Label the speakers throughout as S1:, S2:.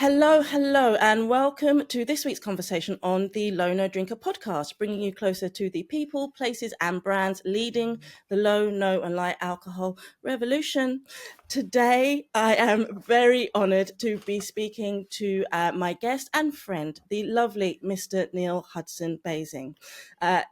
S1: Hello, and welcome to this week's conversation on the Low No Drinker podcast, bringing you closer to the people, places, and brands leading the low, no, and light alcohol revolution. Today, I am very honoured to be speaking to my guest and friend, the lovely Mr. Neil Hudson-Basing.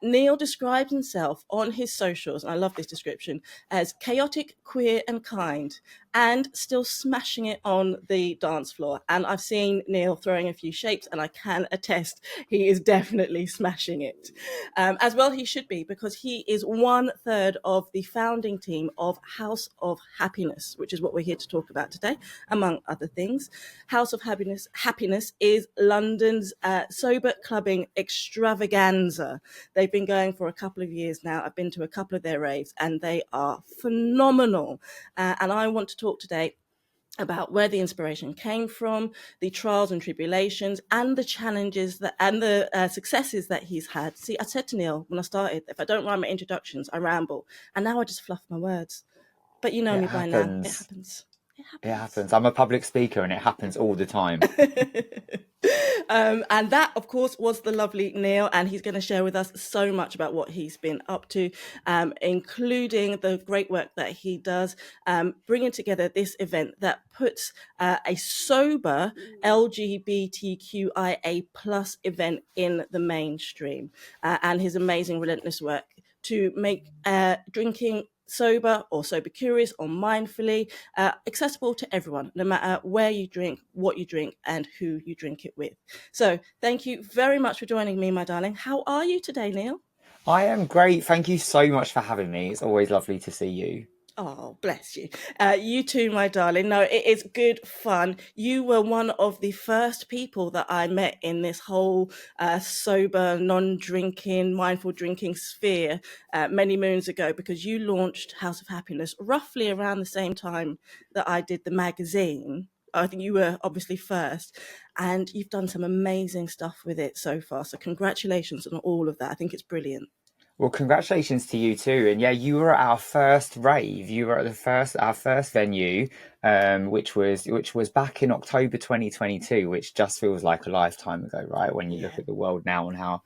S1: Neil describes himself on his socials, and I love this description, as chaotic, queer, and kind, and still smashing it on the dance floor. And I've seen Neil throwing a few shapes, and I can attest he is definitely smashing it. As well, he should be, because he is 1/3 of the founding team of House of Happiness, which is what we're here to talk about today, among other things. House of Happiness is London's sober clubbing extravaganza. They've been going for a couple of years now. I've been to a couple of their raves, and they are phenomenal. And I want to talk today about where the inspiration came from, the trials and tribulations, and the challenges and the successes that he's had. See, I said to Neil when I started, if I don't write my introductions, I ramble, and now I just fluff my words. But you know
S2: It
S1: me by now. It
S2: happens.
S1: happens.
S2: It happens. I'm a public speaker and it happens all the time.
S1: And that, of course, was the lovely Neil, and he's going to share with us so much about what he's been up to, including the great work that he does, bringing together this event that puts a sober LGBTQIA plus event in the mainstream, and his amazing relentless work to make drinking sober or sober curious or mindfully accessible to everyone, no matter where you drink, what you drink, and who you drink it with. So thank you very much for joining me, my darling. How are you today, Neil?
S2: I am great. Thank you so much for having me. It's always lovely to see you.
S1: Oh, bless you. You too, my darling. No, it is good fun. You were one of the first people that I met in this whole sober, non-drinking, mindful drinking sphere many moons ago, because you launched House of Happiness roughly around the same time that I did the magazine. I think you were obviously first, and you've done some amazing stuff with it so far. So congratulations on all of that. I think it's brilliant.
S2: Well, congratulations to you too. And yeah, you were at our first rave. You were at our first venue, which was back in October 2022, which just feels like a lifetime ago, right? When you look at the world now and how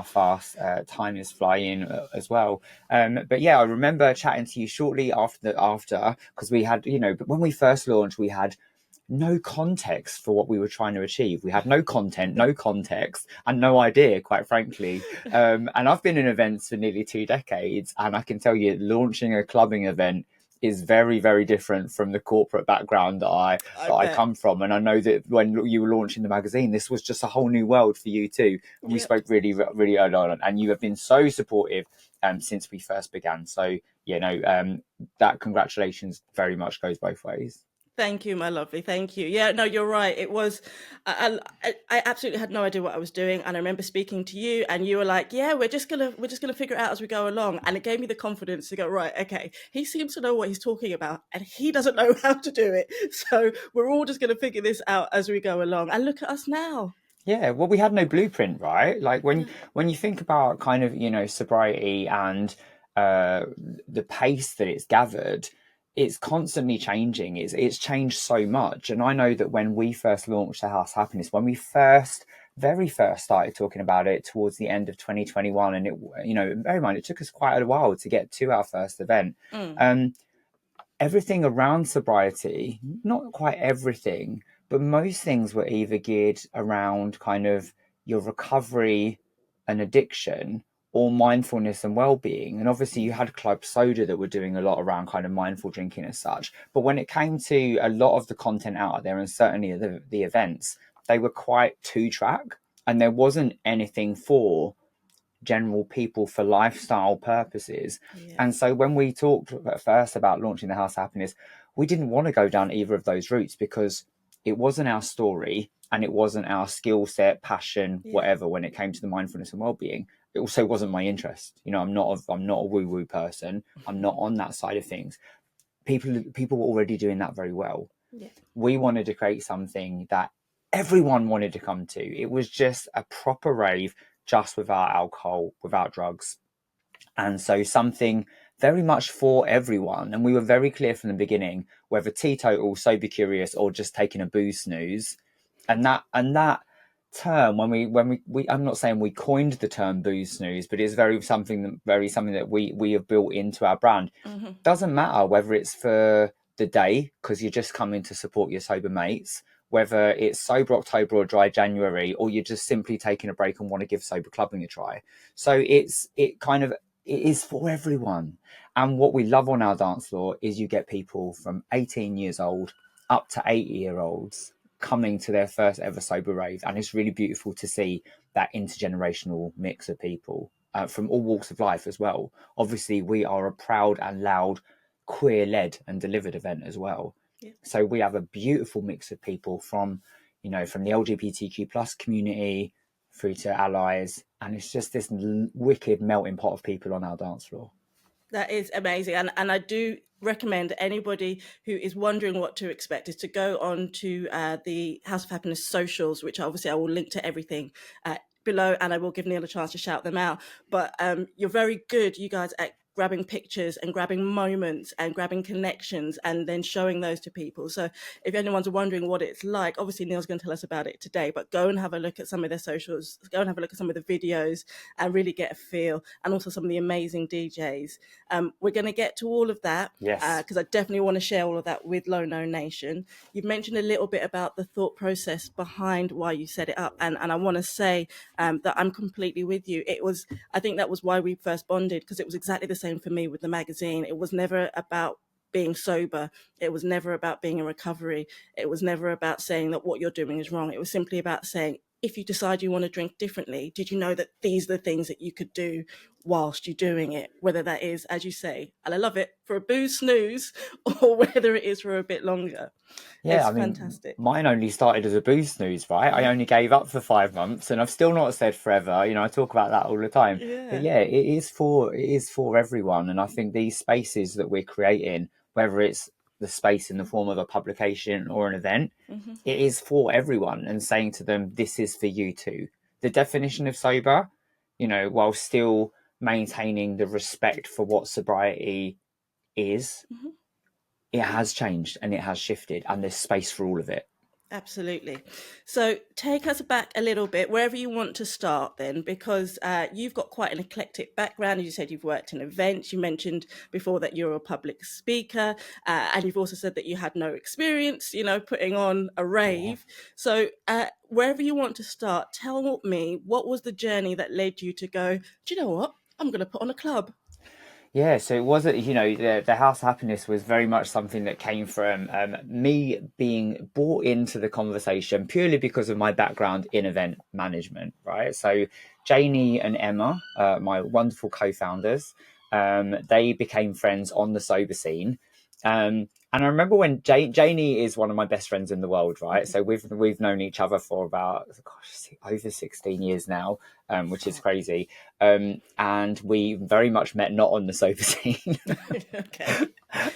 S2: fast time is flying as well. But yeah, I remember chatting to you shortly after because we had, but when we first launched, we had no context for what we were trying to achieve. We had no content, no context, and no idea, quite frankly. And I've been in events for nearly 2 decades, and I can tell you, launching a clubbing event is very, very different from the corporate background that I come from. And I know that when you were launching the magazine, this was just a whole new world for you too. And we spoke really, really early on, and you have been so supportive since we first began. So, that congratulations very much goes both ways.
S1: Thank you, my lovely. Thank you. Yeah, no, you're right. It was, I absolutely had no idea what I was doing, and I remember speaking to you, and you were like, "Yeah, we're just gonna figure it out as we go along," and it gave me the confidence to go, right, okay. He seems to know what he's talking about, and he doesn't know how to do it, so we're all just gonna figure this out as we go along. And look at us now.
S2: Yeah, well, we had no blueprint, right? Like when you think about kind of, sobriety and the pace that it's gathered, it's constantly changing. It's changed so much. And I know that when we first launched the House Happiness, when we very first started talking about it towards the end of 2021, and bear in mind, it took us quite a while to get to our first event. Everything around sobriety, not quite everything, but most things were either geared around kind of your recovery and addiction or mindfulness and well-being. And obviously you had Club Soda that were doing a lot around kind of mindful drinking as such. But when it came to a lot of the content out there, and certainly the events, they were quite two-track, and there wasn't anything for general people for lifestyle purposes. And so when we talked at first about launching the House of Happiness, we didn't want to go down either of those routes because it wasn't our story and it wasn't our skill set, passion, whatever, when it came to the mindfulness and well-being. It also wasn't my interest. I'm not a woo-woo person. I'm not on that side of things. People were already doing that very well. We wanted to create something that everyone wanted to come to. It was just a proper rave, just without alcohol, without drugs. And so something very much for everyone. And we were very clear from the beginning, whether teetotal, sober curious, or just taking a booze snooze, And that term, when we I'm not saying we coined the term booze snooze, but it's very something that we have built into our brand.
S1: Mm-hmm.
S2: Doesn't matter whether it's for the day because you're just coming to support your sober mates, whether it's sober October or dry January, or you're just simply taking a break and want to give sober clubbing a try. So it is for everyone. And what we love on our dance floor is you get people from 18 years old up to 80-year-olds coming to their first ever sober rave, and it's really beautiful to see that intergenerational mix of people from all walks of life as well. Obviously, we are a proud and loud queer-led and delivered event as well.
S1: Yeah.
S2: So we have a beautiful mix of people from from the LGBTQ plus community through to allies, and it's just this wicked melting pot of people on our dance floor.
S1: That is amazing. And I do recommend anybody who is wondering what to expect is to go on to the House of Happiness socials, which obviously I will link to everything below, and I will give Neil a chance to shout them out. But you're very good, you guys, at grabbing pictures and grabbing moments and grabbing connections and then showing those to people. So if anyone's wondering what it's like, obviously Neil's going to tell us about it today, but go and have a look at some of their socials, go and have a look at some of the videos and really get a feel, and also some of the amazing DJs. We're going to get to all of that
S2: Yes.
S1: because I definitely want to share all of that with Low No Nation. You've mentioned a little bit about the thought process behind why you set it up, and I want to say that I'm completely with you. I think that was why we first bonded, because it was exactly the same for me with the magazine. It was never about being sober. It was never about being in recovery. It was never about saying that what you're doing is wrong. It was simply about saying, if you decide you want to drink differently, did you know that these are the things that you could do whilst you're doing it? Whether that is, as you say, and I love it, for a booze snooze, or whether it is for a bit longer.
S2: Yeah,
S1: It's
S2: I mean,
S1: fantastic.
S2: mine only started as a booze snooze, right? I
S1: Yeah.
S2: only gave up for 5 months, and I've still not said forever. I talk about that all the time. But
S1: Yeah.
S2: yeah, it is for everyone, and I think these spaces that we're creating, whether it's the space in the form of a publication or an event,
S1: Mm-hmm.
S2: it is for everyone, and saying to them, "This is for you too." The definition of sober, while still maintaining the respect for what sobriety is,
S1: Mm-hmm.
S2: it has changed and it has shifted, and there's space for all of it.
S1: Absolutely. So take us back a little bit, wherever you want to start then, because you've got quite an eclectic background. As you said, you've worked in events. You mentioned before that you're a public speaker, and you've also said that you had no experience, putting on a
S2: Yeah.
S1: rave. So wherever you want to start, tell me, what was the journey that led you to go, do you know what? I'm going to put on a club.
S2: Yeah, so it wasn't, the House of Happiness was very much something that came from me being brought into the conversation purely because of my background in event management, right? So Janie and Emma, my wonderful co-founders, they became friends on the sober scene. And I remember when Janie is one of my best friends in the world, right? So we've known each other for about, over 16 years now, which is crazy. And we very much met not on the sober scene.
S1: Okay.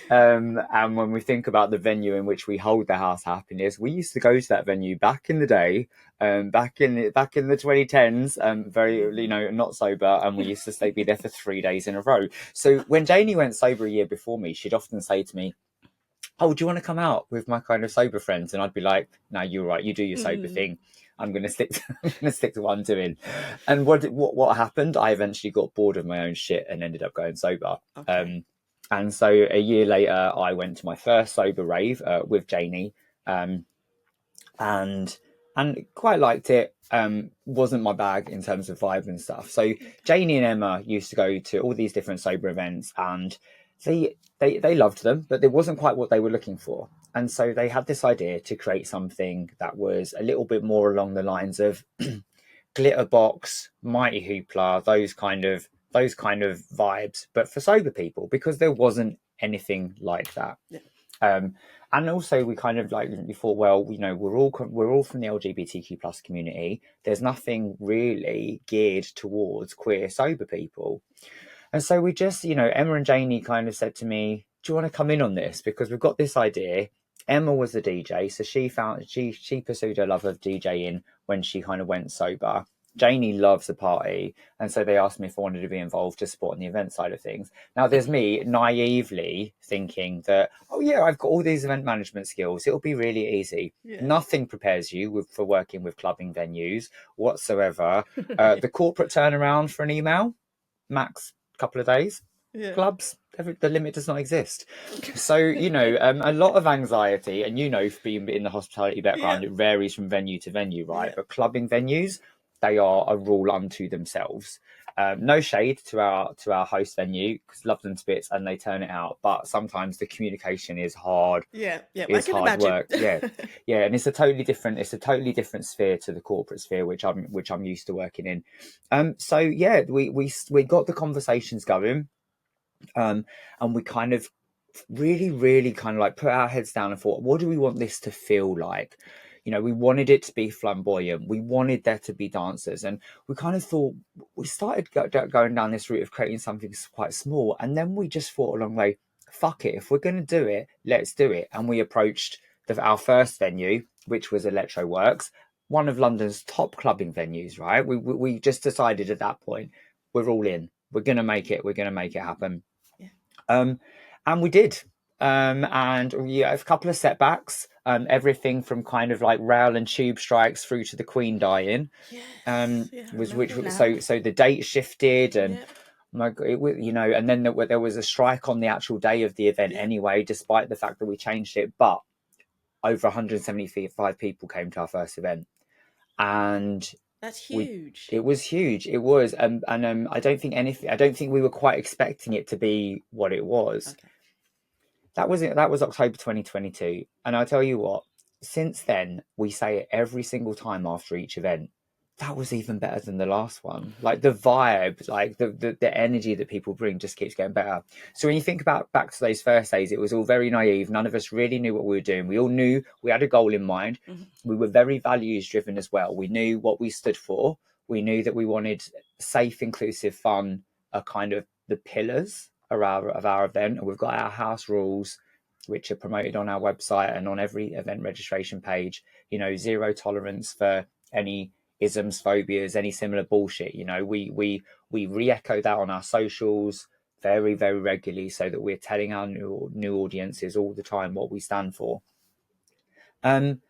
S2: And when we think about the venue in which we hold the House of Happiness, we used to go to that venue back in the day, back in the 2010s, very not sober, and we used to be there for 3 days in a row. So when Janie went sober a year before me, she'd often say to me, "Oh, do you want to come out with my kind of sober friends?" And I'd be like, "No, you're right. You do your sober thing. I'm going to stick to what I'm doing." And what happened? I eventually got bored of my own shit and ended up going sober.
S1: Okay.
S2: And so a year later, I went to my first sober rave with Janie, and quite liked it. Wasn't my bag in terms of vibe and stuff. So Janie and Emma used to go to all these different sober events, and they loved them, but it wasn't quite what they were looking for. And so they had this idea to create something that was a little bit more along the lines of Glitterbox, Mighty Hoopla, those kind of vibes, but for sober people, because there wasn't anything like that.
S1: Yeah.
S2: And also we kind of we thought, well, we're all from the LGBTQ plus community. There's nothing really geared towards queer sober people. And so we just, Emma and Janie kind of said to me, "Do you want to come in on this? Because we've got this idea." Emma was the DJ, so she pursued her love of DJing when she kind of went sober. Janie loves a party, and so they asked me if I wanted to be involved to support on the event side of things. Now, there's me naively thinking that, oh yeah, I've got all these event management skills. It'll be really easy.
S1: Yeah.
S2: Nothing prepares you for working with clubbing venues whatsoever. The corporate turnaround for an email, max couple of days.
S1: Yeah.
S2: Clubs, the limit does not exist. So, a lot of anxiety, and being in the hospitality background, it varies from venue to venue, right? But clubbing venues, they are a rule unto themselves. No shade to our host venue, because love them to bits and they turn it out, but sometimes the communication is hard.
S1: Yeah,
S2: It's
S1: I can
S2: hard
S1: imagine.
S2: work. Yeah, and it's a totally different sphere to the corporate sphere, which I'm used to working in. So yeah, we got the conversations going. And we kind of really kind of like put our heads down and thought, what do we want this to feel like? We wanted it to be flamboyant. We wanted there to be dancers, and we kind of thought, we started going down this route of creating something quite small, and then we just thought along the way, fuck it, if we're going to do it, let's do it. And we approached our first venue, which was Electro Works, one of London's top clubbing venues, right? We just decided at that point, we're all in. We're going to make it. We're going to make it happen. And we did. And yeah, a couple of setbacks, everything from kind of like rail and tube strikes through to the Queen dying. So the date shifted, and my God, and then there was a strike on the actual day of the event anyway, despite the fact that we changed it. But over 175 people came to our first event, and
S1: that's huge.
S2: It was huge. It was, and I don't think we were quite expecting it to be what it was.
S1: Okay.
S2: That was it. That was October 2022, and I'll tell you what. Since then, we say it every single time after each event. That was even better than the last one. Like the vibe, like the energy that people bring just keeps getting better. So when you think about back to those first days, it was all very naive. None of us really knew what we were doing. We all knew we had a goal in mind. Mm-hmm. We were very values driven as well. We knew what we stood for. We knew that we wanted safe, inclusive, fun, are kind of the pillars of our event. And we've got our house rules, which are promoted on our website and on every event registration page. Zero tolerance for any isms, phobias, any similar bullshit. We re-echo that on our socials very, very regularly, so that we're telling our new audiences all the time what we stand for. And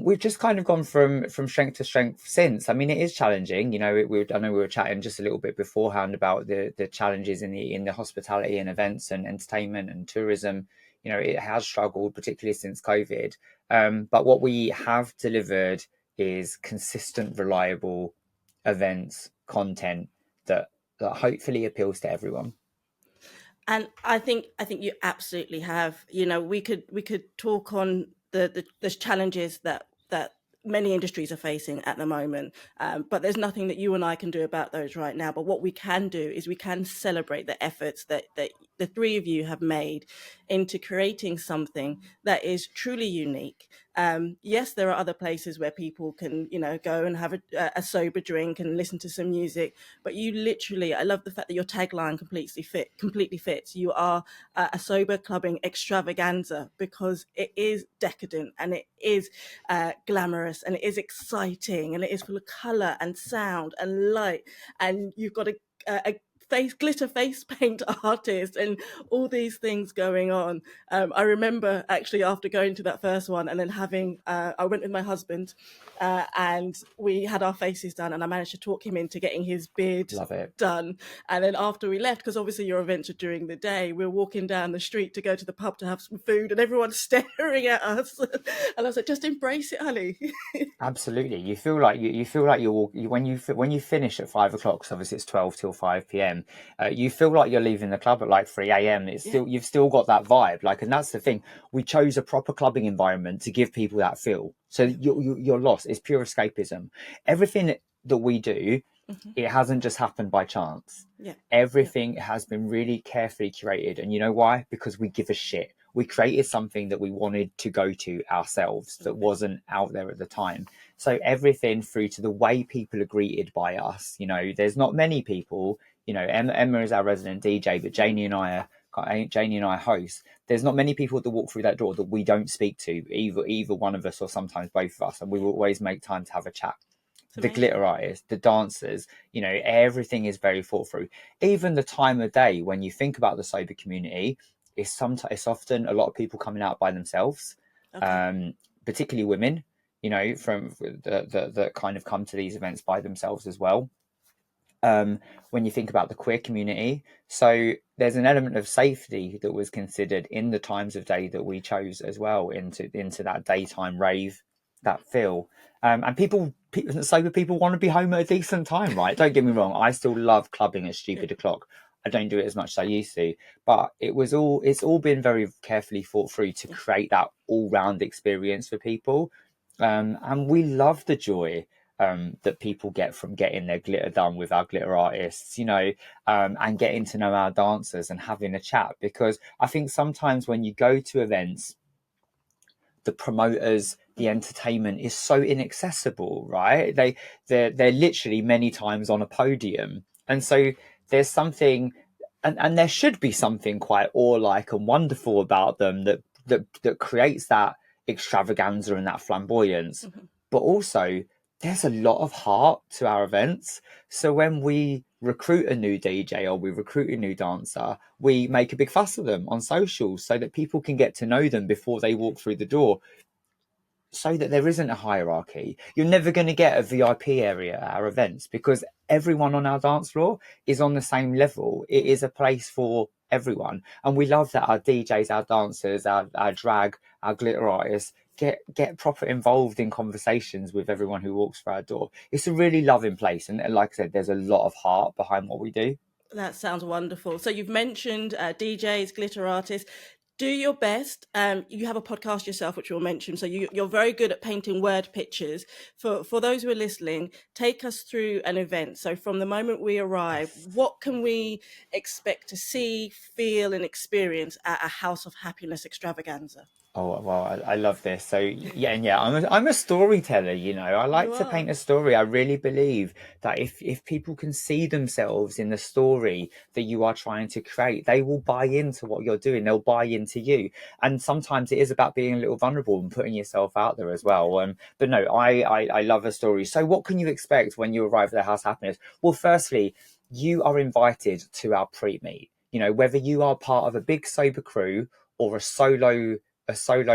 S2: we've just kind of gone from strength to strength since. I mean, it is challenging. I know we were chatting just a little bit beforehand about the challenges in the hospitality and events and entertainment and tourism. It has struggled, particularly since COVID. But what we have delivered is consistent, reliable events, content that hopefully appeals to everyone.
S1: And I think you absolutely have. We could talk on the challenges that many industries are facing at the moment, but there's nothing that you and I can do about those right now. But what we can do is we can celebrate the efforts that the three of you have made into creating something that is truly unique. Yes, there are other places where people can, go and have a sober drink and listen to some music, but you literally, I love the fact that your tagline completely fits. You are a sober clubbing extravaganza, because it is decadent and it is glamorous and it is exciting and it is full of color and sound and light, and you've got a glitter face paint artist and all these things going on. I remember actually after going to that first one and then having I went with my husband and we had our faces done, and I managed to talk him into getting his beard done. And then after we left, because obviously your events are during the day, we were walking down the street to go to the pub to have some food, and everyone's staring at us. And I was like, just embrace it, honey.
S2: Absolutely. You feel like when you finish at 5 o'clock, because obviously it's 12 till 5 p.m. You feel like you're leaving the club at like 3 a.m. You've still got that vibe. And that's the thing. We chose a proper clubbing environment to give people that feel. So you're lost. It's pure escapism. Everything that we do, it hasn't just happened by chance. Everything has been really carefully curated. And you know why? Because we give a shit. We created something that we wanted to go to ourselves that wasn't out there at the time. So everything through to the way people are greeted by us, there's not many people, Emma is our resident DJ, but Janie and I are hosts. There's not many people that walk through that door that we don't speak to, either one of us or sometimes both of us. And we will always make time to have a chat.
S1: It's
S2: the
S1: amazing.
S2: glitter artists, the dancers, everything is very thought through. Even the time of day, when you think about the sober community, it's often a lot of people coming out by themselves,
S1: Okay.
S2: um, particularly women, from that kind of come to these events by themselves as well. When you think about the queer community. So there's an element of safety that was considered in the times of day that we chose as well into that daytime rave, that feel. And sober people want to be home at a decent time, right? Don't get me wrong. I still love clubbing at
S1: Yeah.
S2: stupid o'clock. I don't do it as much as I used to, but it's all been very carefully thought through to create that all round experience for people. And we love the joy that people get from getting their glitter done with our glitter artists, and getting to know our dancers and having a chat. Because I think sometimes when you go to events, the promoters, the entertainment is so inaccessible, right? They're literally many times on a podium, and so there's something, and there should be something quite awe-like and wonderful about them that creates that extravaganza and that flamboyance.
S1: Mhm.
S2: But also, there's a lot of heart to our events. So when we recruit a new DJ or we recruit a new dancer, we make a big fuss of them on socials so that people can get to know them before they walk through the door, so that there isn't a hierarchy. You're never going to get a VIP area at our events because everyone on our dance floor is on the same level. It is a place for everyone. And we love that our DJs, our dancers, our drag, our glitter artists get proper involved in conversations with everyone who walks through our door. It's a really loving place. And like I said, there's a lot of heart behind what we do.
S1: That sounds wonderful. So you've mentioned DJs, glitter artists. Do your best. You have a podcast yourself, which you'll mention. So you're very good at painting word pictures. For those who are listening, take us through an event. So from the moment we arrive, what can we expect to see, feel, and experience at a House of Happiness extravaganza?
S2: Oh well, I love this. So yeah, and yeah, I'm a storyteller. I
S1: You
S2: like to
S1: are.
S2: paint a story. I really believe that if people can see themselves in the story that you are trying to create, they will buy into what you're doing. They'll buy into you. And sometimes it is about being a little vulnerable and putting yourself out there as well. But no, I love a story. So what can you expect when you arrive at the House of Happiness? Well, firstly, you are invited to our pre-meet. Whether you are part of a big sober crew or a solo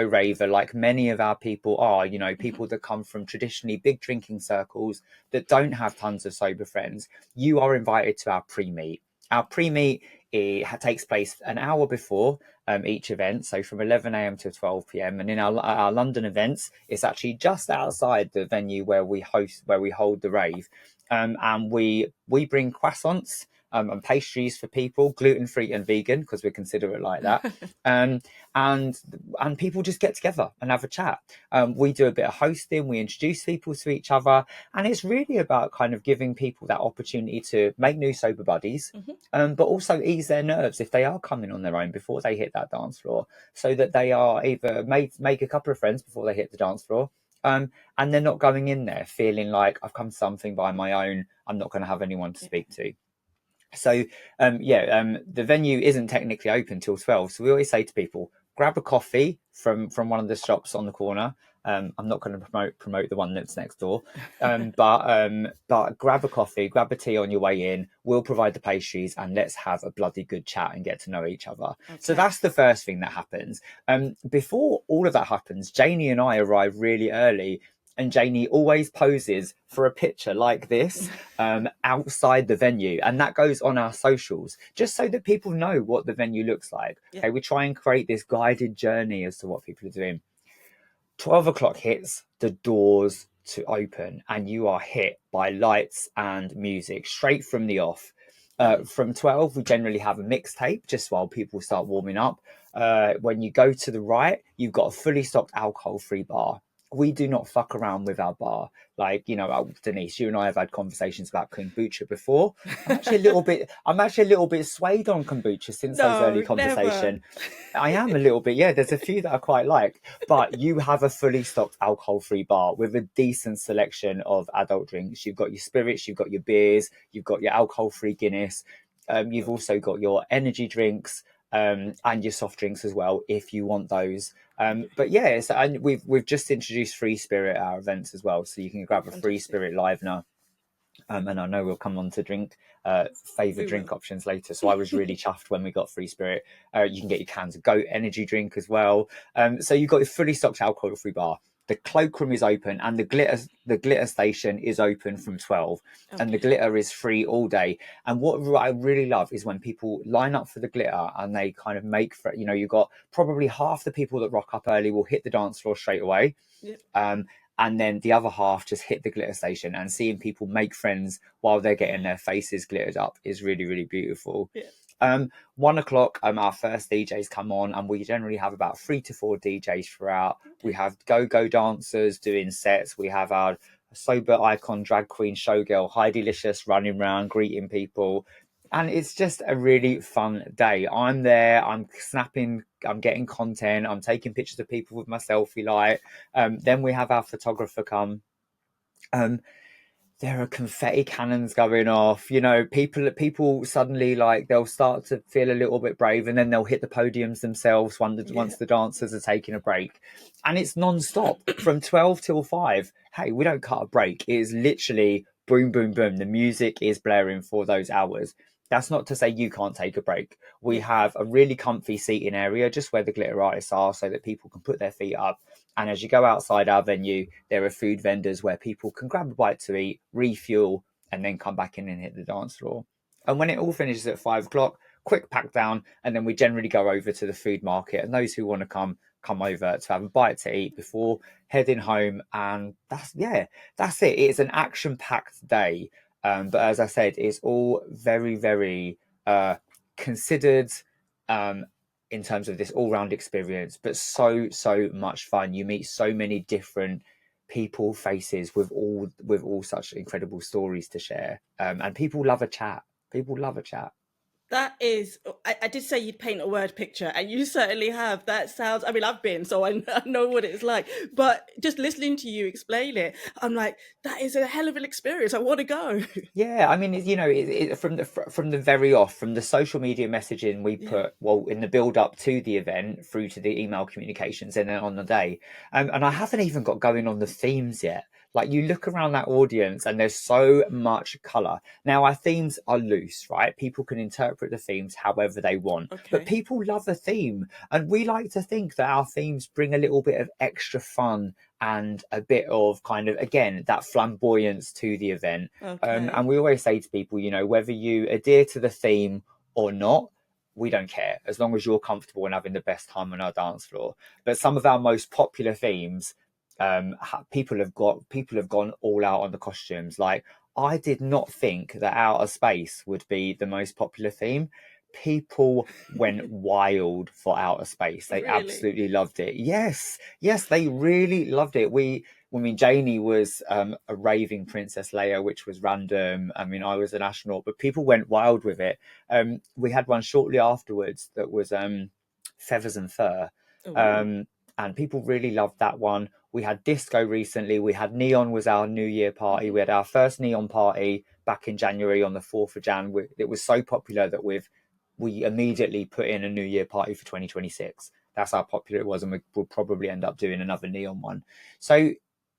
S2: raver, like many of our people are,
S1: Mhm.
S2: people that come from traditionally big drinking circles that don't have tons of sober friends, you are invited to our pre-meet. Our pre-meet, it takes place an hour before each event, so from 11 a.m. to 12 p.m. And in our London events, it's actually just outside the venue where we hold the rave. And we bring croissants and pastries for people, gluten-free and vegan, because we consider it like that. Um, and and people just get together and have a chat. We do a bit of hosting, we introduce people to each other, and it's really about kind of giving people that opportunity to make new sober buddies,
S1: Mhm.
S2: but also ease their nerves if they are coming on their own before they hit that dance floor, so that they are either make a couple of friends before they hit the dance floor. And they're not going in there feeling like I've come to something by my own. I'm not going to have anyone to
S1: Yeah.
S2: speak to. So the venue isn't technically open till 12. So we always say to people, grab a coffee from one of the shops on the corner. I'm not going to promote the one that's next door, but grab a coffee, grab a tea on your way in. We'll provide the pastries, and let's have a bloody good chat and get to know each other. So
S1: Okay.
S2: that's the first thing that happens. Before all of that happens, Janie and I arrive really early, and Janie always poses for a picture like this outside the venue, and that goes on our socials just so that people know what the venue looks like.
S1: Yeah.
S2: Okay, we try and create this guided journey as to what people are doing. 12 o'clock hits, the doors to open, and you are hit by lights and music straight from the off. From 12, we generally have a mixtape just while people start warming up. When you go to the right, you've got a fully stocked alcohol free bar. We do not fuck around with our bar. Like, Denise, you and I have had conversations about kombucha before. I'm actually a little bit swayed on kombucha since those early
S1: No, never.
S2: conversations. I am a little bit, yeah. There's a few that I quite like, but you have a fully stocked alcohol-free bar with a decent selection of adult drinks. You've got your spirits, you've got your beers, you've got your alcohol-free Guinness. You've also got your energy drinks. and your soft drinks as well if you want those. But yeah, so, and we've just introduced free spirit at our events as well, so you can
S1: Oh,
S2: grab a free
S1: fantastic.
S2: spirit livener. And I know we'll come on to drink favorite
S1: We
S2: drink
S1: will.
S2: options later. So I was really chuffed when we got free spirit. You can get your cans of goat energy drink as well. So you've got a fully stocked alcohol-free bar. The cloakroom is open, and the glitter station is open from 12, and the
S1: Okay.
S2: glitter is free all day. And what I really love is when people line up for the glitter and they kind of make for, you've got probably half the people that rock up early will hit the dance floor straight away.
S1: Yep.
S2: And then the other half just hit the glitter station, and seeing people make friends while they're getting their faces glittered up is really, really beautiful.
S1: Yeah.
S2: 1 o'clock, our first DJs come on, and we generally have about 3 to 4 DJs throughout. We
S1: Okay.
S2: have go-go dancers doing sets. We have our sober icon drag queen showgirl Heidi Licious running around greeting people, and it's just a really fun day. I'm there, I'm snapping, I'm getting content, I'm taking pictures of people with my selfie light. Then we have our photographer come. Um, there are confetti cannons going off. People suddenly, like, they'll start to feel a little bit brave, and then they'll hit the podiums themselves
S1: Yeah.
S2: once the dancers are taking a break, and it's non-stop from 12 till 5. Hey, we don't cut a break. It is literally boom, boom, boom. The music is blaring for those hours. That's not to say you can't take a break. We
S1: Yeah.
S2: have a really comfy seating area just where the glitter artists are, so that people can put their feet up. And as you go outside our venue, there are food vendors where people can grab a bite to eat, refuel, and then come back in and hit the dance floor. And when it all finishes at 5 o'clock, quick pack down, and then we generally go over to the food market. And those who want to come over to have a bite to eat before heading home. And that's it. It's an action-packed day. But as I said, it's all very, very considered. In terms of this all-round experience, but so much fun. You meet so many different people, faces with all such incredible stories to share, and people love a chat. People love a chat.
S1: That is, I did say you'd paint a word picture, and you certainly have. That sounds, I mean, I've been, so I know what it's like. But just listening to you explain it, I'm like, that is a hell of an experience. I want to go.
S2: Yeah, I mean, from the very off, from the social media messaging we
S1: Yeah.
S2: put, well, in the build up to the event, through to the email communications, and then on the day, and I haven't even got going on the themes yet. Like, you look around that audience, and there's so much color. Now, our themes are loose, right? People can interpret the themes however they want, but
S1: Okay.
S2: people love a theme, and we like to think that our themes bring a little bit of extra fun and a bit of, kind of, again, that flamboyance to the event.
S1: Okay.
S2: And we always say to people, whether you adhere to the theme or not, we don't care, as long as you're comfortable and having the best time on our dance floor. But some of our most popular themes, people have gone all out on the costumes. Like, I did not think that outer space would be the most popular theme. People went wild for outer space. They
S1: Really?
S2: absolutely loved it. Yes, they really loved it. I mean, Janie was a raving Princess Leia, which was random. I mean, I was an astronaut, but people went wild with it. We had one shortly afterwards that was feathers and fur,
S1: Oh.
S2: um, and people really loved that one. We had disco recently. We had neon was our New Year party.
S1: Hmm.
S2: We had our first neon party back in January on the 4th of Jan. It was so popular that we immediately put in a New Year party for 2026. That's how popular it was, and we'll probably end up doing another neon one. So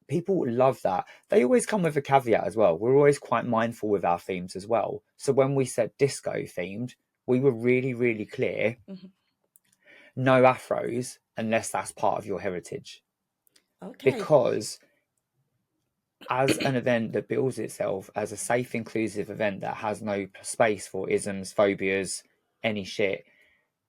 S2: people love that. They always come with a caveat as well. We're always quite mindful with our themes as well. So when we said disco themed, we were really, really clear:
S1: Hmm.
S2: no afros unless that's part of your heritage.
S1: Okay.
S2: Because as an event that bills itself as a safe, inclusive event that has no space for isms, phobias, any shit,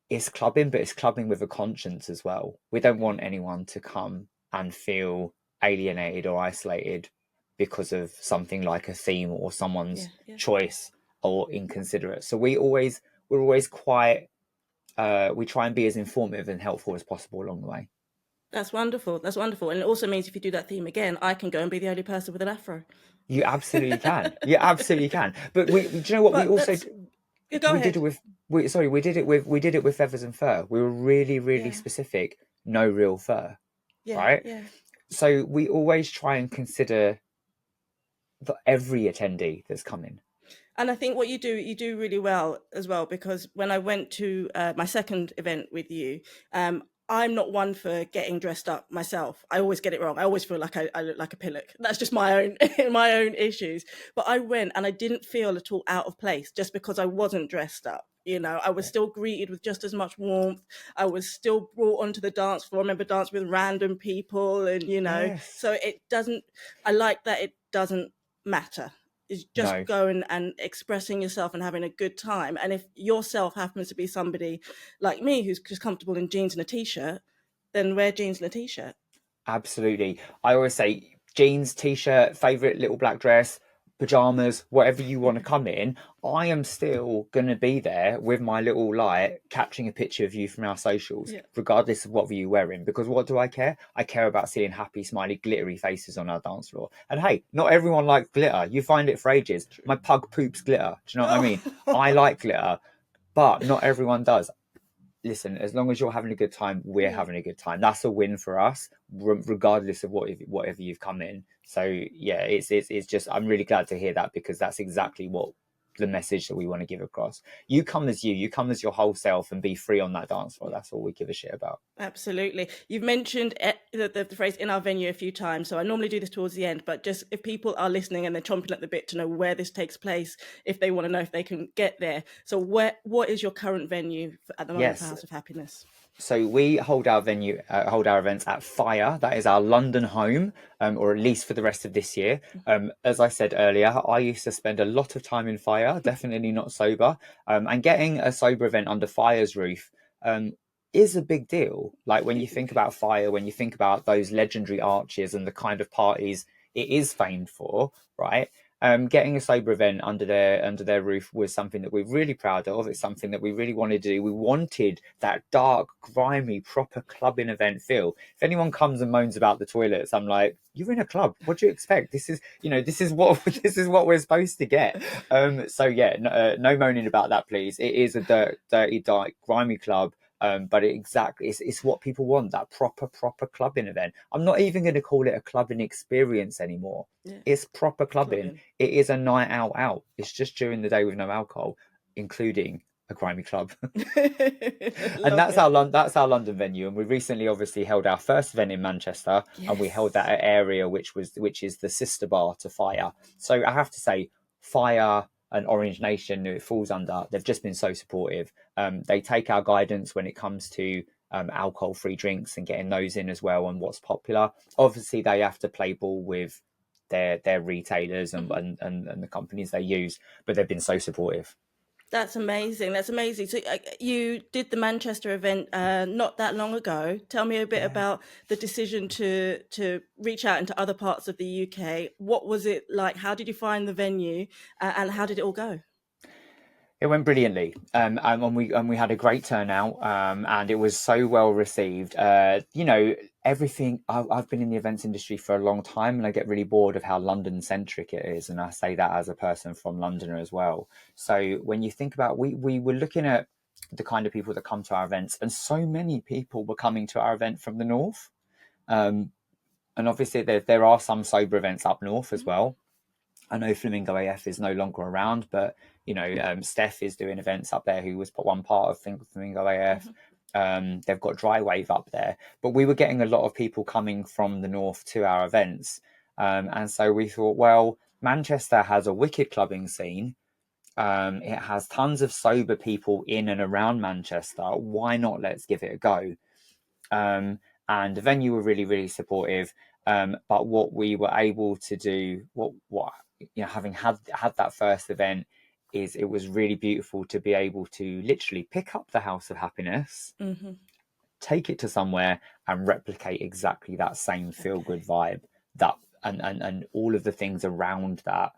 S2: it's clubbing, but it's clubbing with a conscience as well. We don't want
S1: Okay.
S2: anyone to come and feel alienated or isolated because of something like a theme or someone's
S1: Yeah. Yeah.
S2: choice or inconsiderate. So we're always quite we try and be as informative and helpful as possible along the way.
S1: That's wonderful. That's wonderful. And it also means if you do that theme again, I can go and be the only person with an afro.
S2: You absolutely can. You absolutely can. But do you know what we
S1: But
S2: also
S1: that's, you go
S2: we did it
S1: ahead.
S2: with? We did it with feathers and fur. We were really, really
S1: Yeah.
S2: specific. No real fur,
S1: Yeah.
S2: right?
S1: Yeah.
S2: So we always try and consider every attendee that's coming.
S1: And I think what you do really well as well, because when I went to my second event with you, I'm not one for getting dressed up myself. I always get it wrong. I always feel like I look like a pillock. That's just my own my own issues. But I went and I didn't feel at all out of place just because I wasn't dressed up. You know, I was still greeted with just as much warmth. I was still brought onto the dance floor. I remember dancing with random people, and
S2: Yes.
S1: so it doesn't. I like that it doesn't matter, is just
S2: No,
S1: going and expressing yourself and having a good time. And if yourself happens to be somebody like me who's just comfortable in jeans and a t-shirt, then wear jeans and a t-shirt.
S2: absolutely. I always say jeans, t-shirt, favorite little black dress, pajamas, whatever you want to come in. I am still going to be there with my little light, capturing a picture of you from our socials,
S1: Yeah,
S2: regardless of what you're wearing. Because what do I care? I care about seeing happy, smiley, glittery faces on our dance floor. And hey, not everyone likes glitter. You find it for ages.
S1: true.
S2: My pug poops glitter. Do you know what I mean? I
S1: Oh.
S2: like glitter, but not everyone does. Listen, as long as you're having a good time, we're
S1: Yeah.
S2: having a good time. That's a win for us, regardless of whatever you've come in. So yeah, it's just I'm really glad to hear that, because that's exactly what the message that we want to give across. You come as you come as your whole self, and be free on that dance floor.
S1: Yeah.
S2: That's all we give a shit about.
S1: Absolutely. You've mentioned the phrase "in our venue" a few times, so I normally do this towards the end. But just if people are listening and they're chomping at the bit to know where this takes place, if they want to know if they can get there, so what is your current venue at the moment for
S2: Yes,
S1: House of Happiness?
S2: so we hold our events at Fire. That is our London home, or at least for the rest of this year. As I said earlier, I used to spend a lot of time in Fire, definitely not sober. And getting a sober event under Fire's roof um, is a big deal. Like when you think about Fire, when you think about those legendary arches and the kind of parties it is famed for, right? Getting a sober event under their roof was something that we're really proud of. It's something that we really wanted to do. We wanted that dark, grimy, proper clubbing event feel. If anyone comes and moans about the toilets, I'm like, you're in a club. What do you expect? This is what this is what we're supposed to get. So yeah, no moaning about that, please. It is a dirty, dark, grimy club. But it's what people want, that proper clubbing event. I'm not even going to call it a clubbing experience anymore.
S1: Yeah,
S2: It's proper clubbing.
S1: clubbing.
S2: It is a night out. It's just during the day with no alcohol, including a grimy club. And
S1: Love it.
S2: That's our London venue. And we recently obviously held our first event in Manchester, and we held that
S1: Yes.
S2: at Area, which is the sister bar to Fire. So I have to say, Fire and Orange Nation, who it falls under, they've just been so supportive. They take our guidance when it comes to alcohol-free drinks and getting those in as well, and what's popular. Obviously, they have to play ball with their retailers and,
S1: Mhm.
S2: and the companies they use, but they've been so supportive.
S1: That's amazing. That's amazing. So you did the Manchester event not that long ago. Tell me a bit
S2: Yeah.
S1: about the decision to reach out into other parts of the UK. What was it like? How did you find the venue, and how did it all go?
S2: It went brilliantly, and we had a great turnout, and it was so well received. Everything. I've been in the events industry for a long time, and I get really bored of how London centric it is, and I say that as a person from London as well. So when you think about, we were looking at the kind of people that come to our events, and so many people were coming to our event from the north, um, and obviously there are some sober events up north as well. I know Flamingo AF is no longer around, but Steph is doing events up there, who was one part of Flamingo AF.
S1: Mhm.
S2: They've got Dry Wave up there, but we were getting a lot of people coming from the north to our events, and so we thought, well, Manchester has a wicked clubbing scene. It has tons of sober people in and around Manchester. Why not? Let's give it a go. And the venue were really, really supportive. But what we were able to do, what having had that first event, is it was really beautiful to be able to literally pick up the House of Happiness,
S1: Mhm.
S2: take it to somewhere, and replicate exactly that same feel good
S1: Okay.
S2: vibe, that and all of the things around that,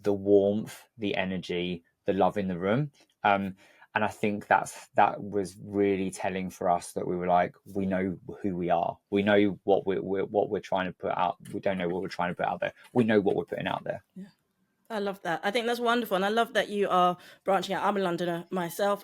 S2: the warmth, the energy, the love in the room. And I think that was really telling for us, that we were like, we know who we are, we know what we're trying to put out. We don't know what we're trying to put out there. We know what we're putting out there.
S1: Yeah. I love that. I think that's wonderful, and I love that you are branching out. I'm a Londoner myself,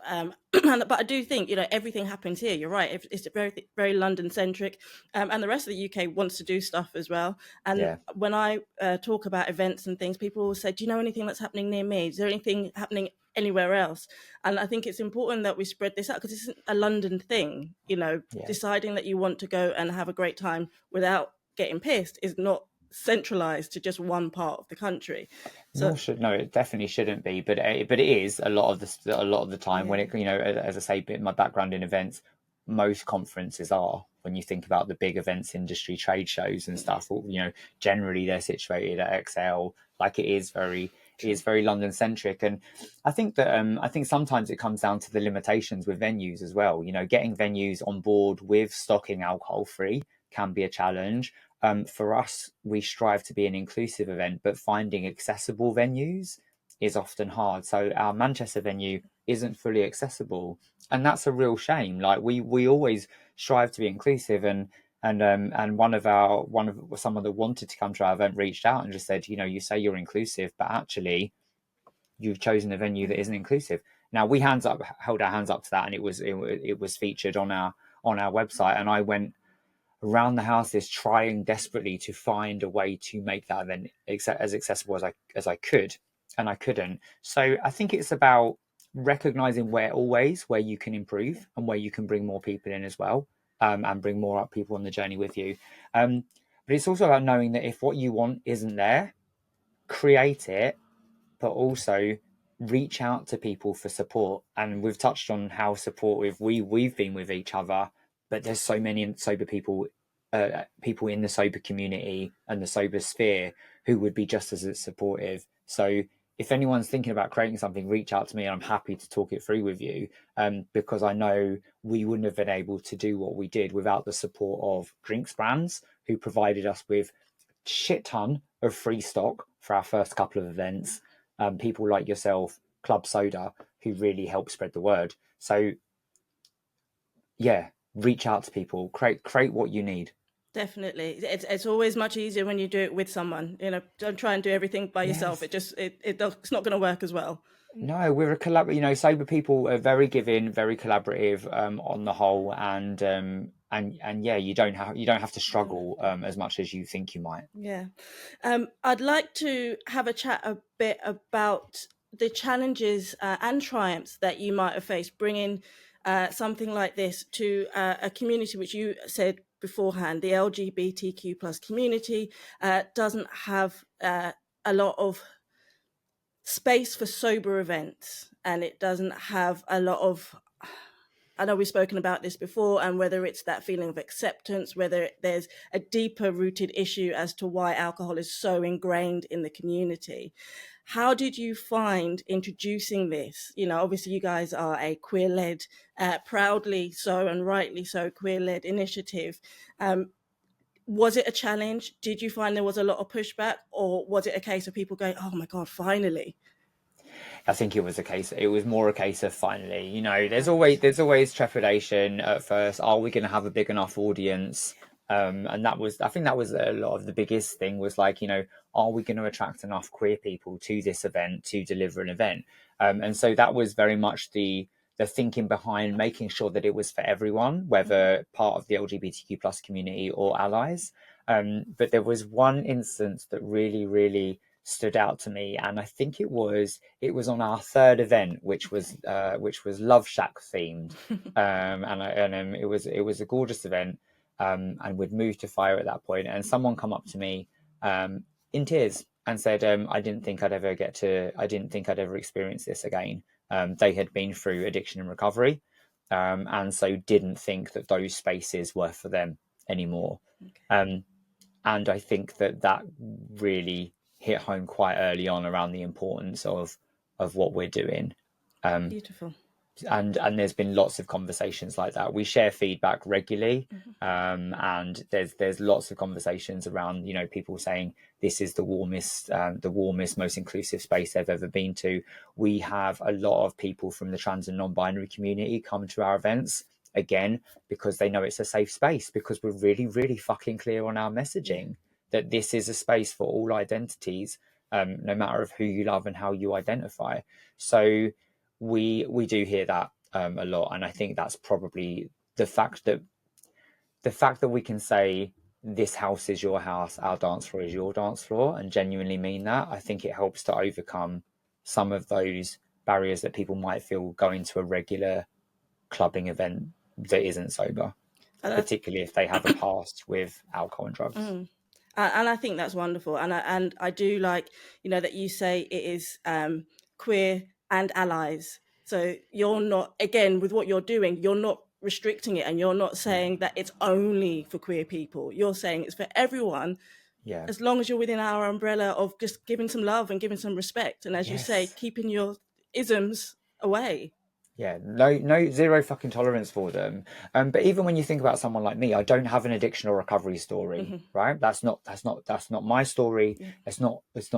S1: but I do think everything happens here. You're right; it's very very London centric, and the rest of the UK wants to do stuff as well. And
S2: Yeah,
S1: when I talk about events and things, people always say, "Do you know anything that's happening near me? Is there anything happening anywhere else?" And I think it's important that we spread this out because it's a London thing.
S2: yeah.
S1: Deciding that you want to go and have a great time without getting pissed is not centralized to just one part of the country. So
S2: Nor should no, it definitely shouldn't be, but it is a lot of the time
S1: yeah,
S2: when it as I say, bit my background in events, most conferences are when you think about the big events industry trade shows and
S1: yeah,
S2: stuff. Generally they're situated at XL, like it
S1: true.
S2: is very London centric, and I think sometimes it comes down to the limitations with venues as well. Getting venues on board with stocking alcohol free can be a challenge. For us, we strive to be an inclusive event, but finding accessible venues is often hard. So our Manchester venue isn't fully accessible, and that's a real shame. Like we always strive to be inclusive, and one of someone that wanted to come to our event reached out and just said, you say you're inclusive, but actually you've chosen a venue that isn't inclusive. Now we held our hands up to that, and it was featured on our website, and I went around the houses trying desperately to find a way to make that event as accessible as I could, and I couldn't. So I think it's about recognizing where you can improve and where you can bring more people in as well, and bring more people on the journey with you. But it's also about knowing that if what you want isn't there, create it, but also reach out to people for support. And we've touched on how supportive we've been with each other, but there's so many sober people in the sober community and the sober sphere who would be just as supportive. So if anyone's thinking about creating something, reach out to me and I'm happy to talk it through with you, because I know we wouldn't have been able to do what we did without the support of drinks brands who provided us with shit ton of free stock for our first couple of events. People like yourself, Club Soda, who really help spread the word. So yeah, reach out to people, create what you need.
S1: Definitely. It's always much easier when you do it with someone. Don't try and do everything by yourself.
S2: Yes.
S1: It's not going to work as well.
S2: No, we're a collab. Sober people are very giving, very collaborative, on the whole, and yeah, you don't have to struggle as much as you think you might.
S1: Yeah. I'd like to have a chat a bit about the challenges and triumphs that you might have faced bringing something like this to a community which you said beforehand, the LGBTQ plus community doesn't have a lot of space for sober events, and it doesn't have a lot of, I know we've spoken about this before, and whether it's that feeling of acceptance, whether there's a deeper rooted issue as to why alcohol is so ingrained in the community. How did you find introducing this? Obviously, you guys are a queer led, proudly so and rightly so, queer led initiative. Was it a challenge? Did you find there was a lot of pushback, or was it a case of people going, oh my God, finally?
S2: I think it was a case. It was more a case of finally. There's always
S1: Right.
S2: there's always trepidation at first. Are we going to have a big enough audience? And I think that was a lot of the biggest thing was like, are we going to attract enough queer people to this event to deliver an event? And so that was very much the thinking behind making sure that it was for everyone,
S1: Mhm.
S2: whether part of the LGBTQ plus community or allies. But there was one instance that really, really stood out to me, and I think it was on our third event, which was Love Shack themed, and it was a gorgeous event, and we'd moved to Fire at that point, and someone come up to me, in tears and said, I didn't think I'd ever experience this again. They had been through addiction and recovery, and so didn't think that those spaces were for them anymore.
S1: Okay.
S2: Um, and I think that really hit home quite early on around the importance of what we're doing. Um,
S1: Beautiful.
S2: and there's been lots of conversations like that. We share feedback regularly,
S1: Mhm.
S2: and there's lots of conversations around people saying this is the warmest, most inclusive space they've ever been to. We have a lot of people from the trans and non-binary community come to our events again because they know it's a safe space, because we're really really fucking clear on our
S1: Yeah.
S2: messaging that this is a space for all identities, no matter of who you love and how you identify. So we do hear that a lot, and I think that's probably the fact that we can say this house is your house, our dance floor is your dance floor, and genuinely mean that. I think it helps to overcome some of those barriers that people might feel going to a regular clubbing event that isn't sober,
S1: And
S2: particularly if they have a past with alcohol and drugs.
S1: and I think that's wonderful, and I do like, that you say it is queer and allies. So you're not, again, with what you're doing, you're not restricting it, and you're not saying that it's only for queer people. You're saying it's for everyone,
S2: Yeah.
S1: as long as you're within our umbrella of just giving some love and giving some respect, and as you say,
S2: Yes.
S1: keeping your isms away.
S2: Yeah, no, zero fucking tolerance for them. But even when you think about someone like me, I don't have an addiction or recovery story, right? That's not my story.
S1: Yeah.
S2: It's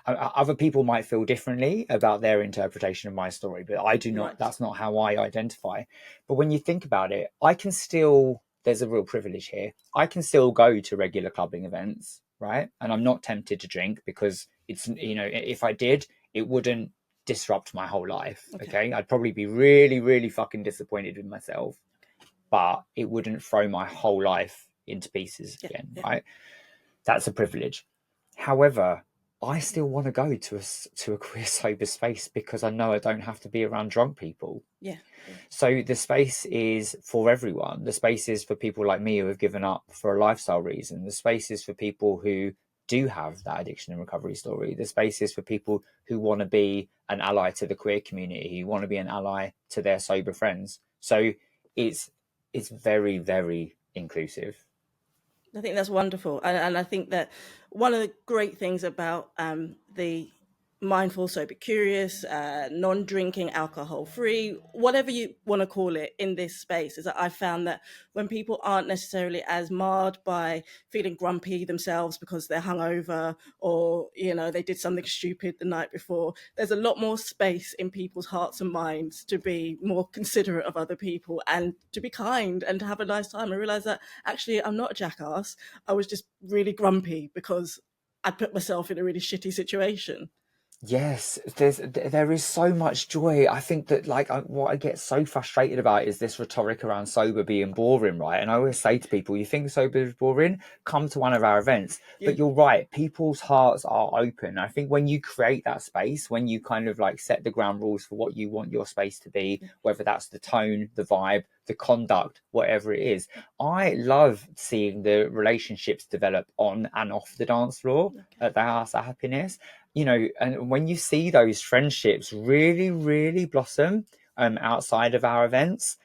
S2: other people might feel differently about their interpretation of my story, but I do not.
S1: Right.
S2: That's not how I identify. But when you think about it, I can still. There's a real privilege here. I can still go to regular clubbing events, right? And I'm not tempted to drink because it's, if I did, it wouldn't disrupt my whole life. Okay. I'd probably be really, really fucking disappointed with myself, but it wouldn't throw my whole life into pieces
S1: Yeah.
S2: again.
S1: Yeah.
S2: Right. That's a privilege. However, I still want to go to a queer sober space because I know I don't have to be around drunk people.
S1: Yeah. Yeah.
S2: So the space is for everyone. The space is for people like me who have given up for a lifestyle reason. The space is for people who do have that addiction and recovery story. The space is for people who want to be an ally to the queer community, who want to be an ally to their sober friends. So it's very, very inclusive.
S1: I think that's wonderful, and I think that one of the great things about the mindful, sober, curious, non-drinking, alcohol-free, whatever you want to call it, in this space, is that I found that when people aren't necessarily as marred by feeling grumpy themselves because they're hungover, or they did something stupid the night before, there's a lot more space in people's hearts and minds to be more considerate of other people and to be kind and to have a nice time. I realize that actually I'm not a jackass. I was just really grumpy because I put myself in a really shitty situation.
S2: Yes, there is so much joy. I think that what I get so frustrated about is this rhetoric around sober being boring, right? And I always say to people, you think sober is boring? Come to one of our events.
S1: Yeah.
S2: But you're right, people's hearts are open. I think when you create that space, when you kind of set the ground rules for what you want your space to be, whether that's the tone, the vibe, the conduct, whatever it is, I love seeing the relationships develop on and off the dance floor at the House of Happiness. And when you see those friendships really, really blossom outside of our events,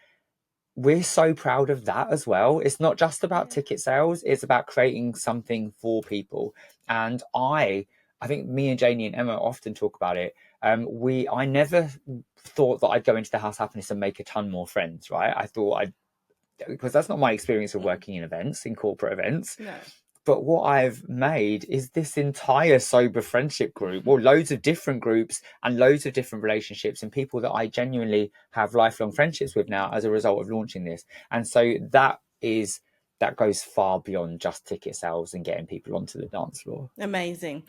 S2: we're so proud of that as well. It's not just about ticket sales, it's about creating something for people. And I think me and Janie and Emma often talk about it. I never thought that I'd go into the House of Happiness and make a ton more friends, right? I thought because that's not my experience of working in events, in corporate events.
S1: No.
S2: But what I've made is this entire sober friendship group, or loads of different groups and loads of different relationships and people that I genuinely have lifelong friendships with now as a result of launching this. And so that goes far beyond just ticket sales and getting people onto the dance floor.
S1: Amazing.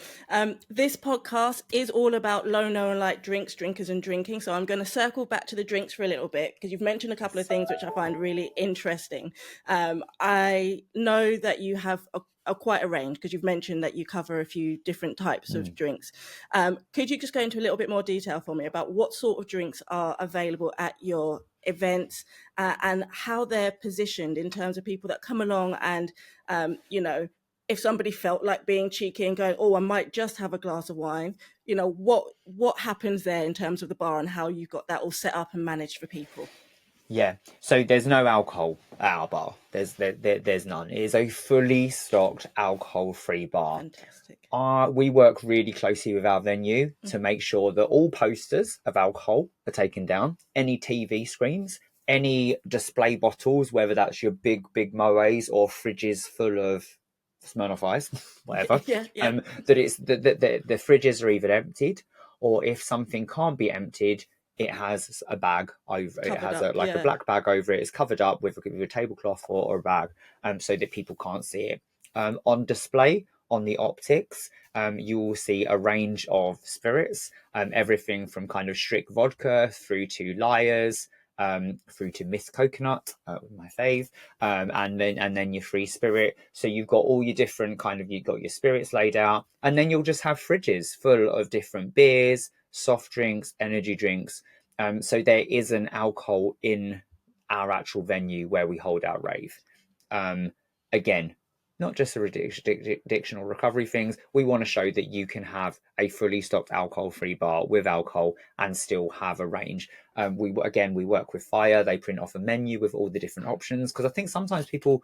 S1: This podcast is all about low, no, and light drinks, drinkers, and drinking. So I'm going to circle back to the drinks for a little bit because you've mentioned a couple of things which I find really interesting. I know that you have quite a range because you've mentioned that you cover a few different types of drinks. Could you just go into a little bit more detail for me about what sort of drinks are available at your events and how they're positioned in terms of people that come along and, if somebody felt like being cheeky and going, oh, I might just have a glass of wine, what happens there in terms of the bar and how you've got that all set up and managed for people?
S2: Yeah. So there's no alcohol at our bar. There's none. It is a fully stocked alcohol-free bar.
S1: Fantastic.
S2: We work really closely with our venue to make sure that all posters of alcohol are taken down, any TV screens, any display bottles, whether that's your big moes or fridges full of Smirnoff Ice, whatever.
S1: Yeah.
S2: That it's the fridges are either emptied, or if something can't be emptied, it has a bag over it. It has a black bag over it. It's covered up with a tablecloth or a bag, so that people can't see it. On display on the optics, you will see a range of spirits, everything from kind of strict vodka through to liars, through to mist coconut, my fave, and then your free spirit. So you've got all your different you've got your spirits laid out, and then you'll just have fridges full of different beers, soft drinks, energy drinks. So there is an alcohol in our actual venue where we hold our rave. Again, not just the addiction or recovery things. We want to show that you can have a fully stocked alcohol-free bar with alcohol and still have a range. We work with Fire. They print off a menu with all the different options, because I think sometimes people,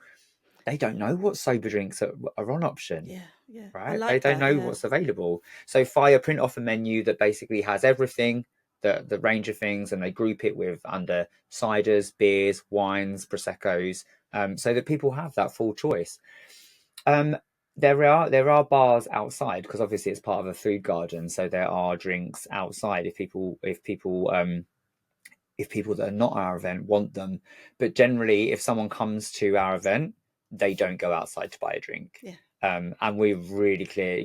S2: they don't know what sober drinks are on option.
S1: Yeah, yeah. I
S2: Right? They
S1: like
S2: don't
S1: that.
S2: know
S1: Yeah.
S2: what's available. So Fire print off a menu that basically has everything, the range of things, and they group it with under ciders, beers, wines, proseccos, so that people have that full choice. Um, there are bars outside, because obviously it's part of a food garden, so there are drinks outside if people that are not our event want them. But generally, if someone comes to our event, they don't go outside to buy a drink.
S1: Yeah.
S2: And we're really clear,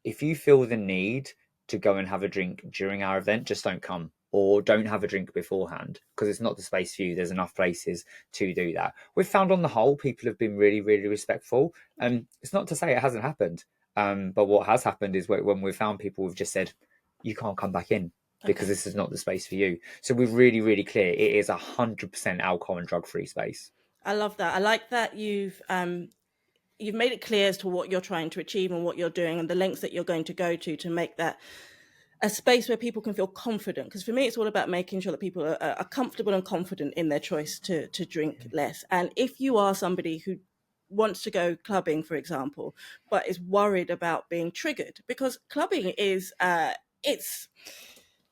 S2: if you feel the need to go and have a drink during our event, just don't come, or don't have a drink beforehand, because it's not the space for you. There's enough places to do that. We've found on the whole, people have been really, really respectful. It's not to say it hasn't happened. But what has happened is when we've found people, we've just said, you can't come back in because
S1: Okay.
S2: this is not the space for you. So we're really, really clear. It is 100% alcohol and drug free space.
S1: I love that. I like that you've made it clear as to what you're trying to achieve and what you're doing and the lengths that you're going to go to make that a space where people can feel confident. Because for me, it's all about making sure that people are comfortable and confident in their choice to drink less. And if you are somebody who wants to go clubbing, for example, but is worried about being triggered, because clubbing is